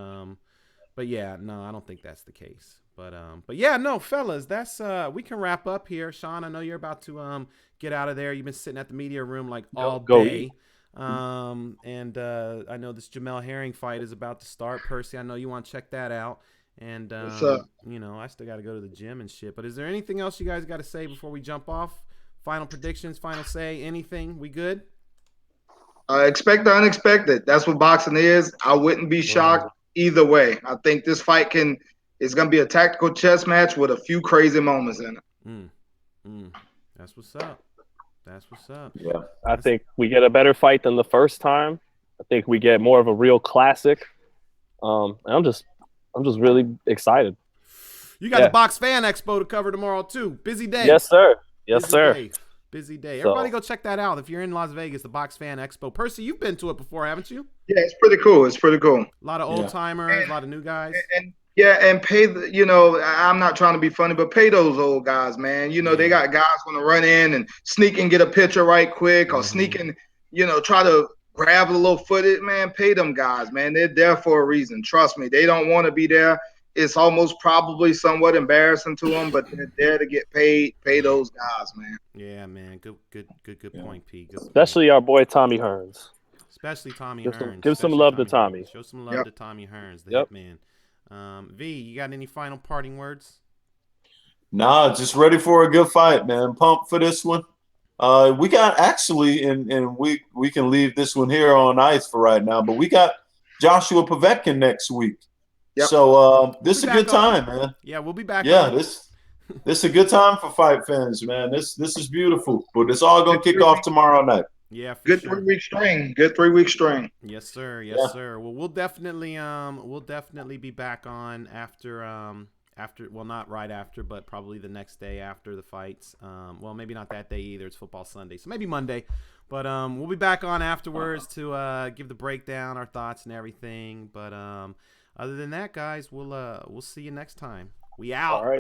yeah, no, I don't think that's the case. But yeah, no, fellas, that's we can wrap up here. Sean, I know you're about to get out of there. You've been sitting at the media room like all day. And I know this Jamel Herring fight is about to start. Percy, I know you want to check that out. And I still got to go to the gym and shit. But is there anything else you guys got to say before we jump off? Final predictions, final say, anything? We good? Expect the unexpected. That's what boxing is. I wouldn't be shocked either way. I think this fight is going to be a tactical chess match with a few crazy moments in it. That's what's up. Yeah, I think we get a better fight than the first time. I think we get more of a real classic. I'm just really excited. You got the Box Fan Expo to cover tomorrow too. Busy day. Yes, sir. Yes, Busy sir. day. Busy day. So- Everybody go check that out if you're in Las Vegas, the Box Fan Expo. Percy, you've been to it before, haven't you? Yeah, it's pretty cool. It's pretty cool. A lot of old timers, a lot of new guys. And yeah, and pay the, you know, I'm not trying to be funny, but pay those old guys, man. You know, they Yeah. got guys want to run in and sneak and get a picture right quick, or Mhm. sneak and, you know, try to grab a little footage. Man, pay them guys, man. They're there for a reason. Trust me, they don't want to be there. It's almost probably somewhat embarrassing to them, but they're there to get paid. Pay those guys, man. Yeah, man. Good Yeah. point, P. Good point. Especially our boy Tommy Hearns. Especially Tommy Give Hearns. some Especially love to Tommy. Hearns. Show some love Yep. to Tommy Hearns, the Yep. hitman. V, you got any final parting words? Nah, just ready for a good fight, man. Pumped for this one. We got actually, and we can leave this one here on ice for right now, but we got Joshua Povetkin next week. Yep. So this is We'll a be good back on. time, man. Yeah, we'll be back Yeah, on. this is a good time for fight fans, man. This is beautiful. But it's all gonna kick off tomorrow night. Yeah, for Good sure. 3 week string. Good 3 week string. Yes, sir. Yes, Yeah. sir. Well, we'll definitely be back on after well, not right after, but probably the next day after the fights. Well, maybe not that day either. It's football Sunday, so maybe Monday. But we'll be back on afterwards to give the breakdown, our thoughts, and everything. But other than that, guys, we'll see you next time. We out. All right.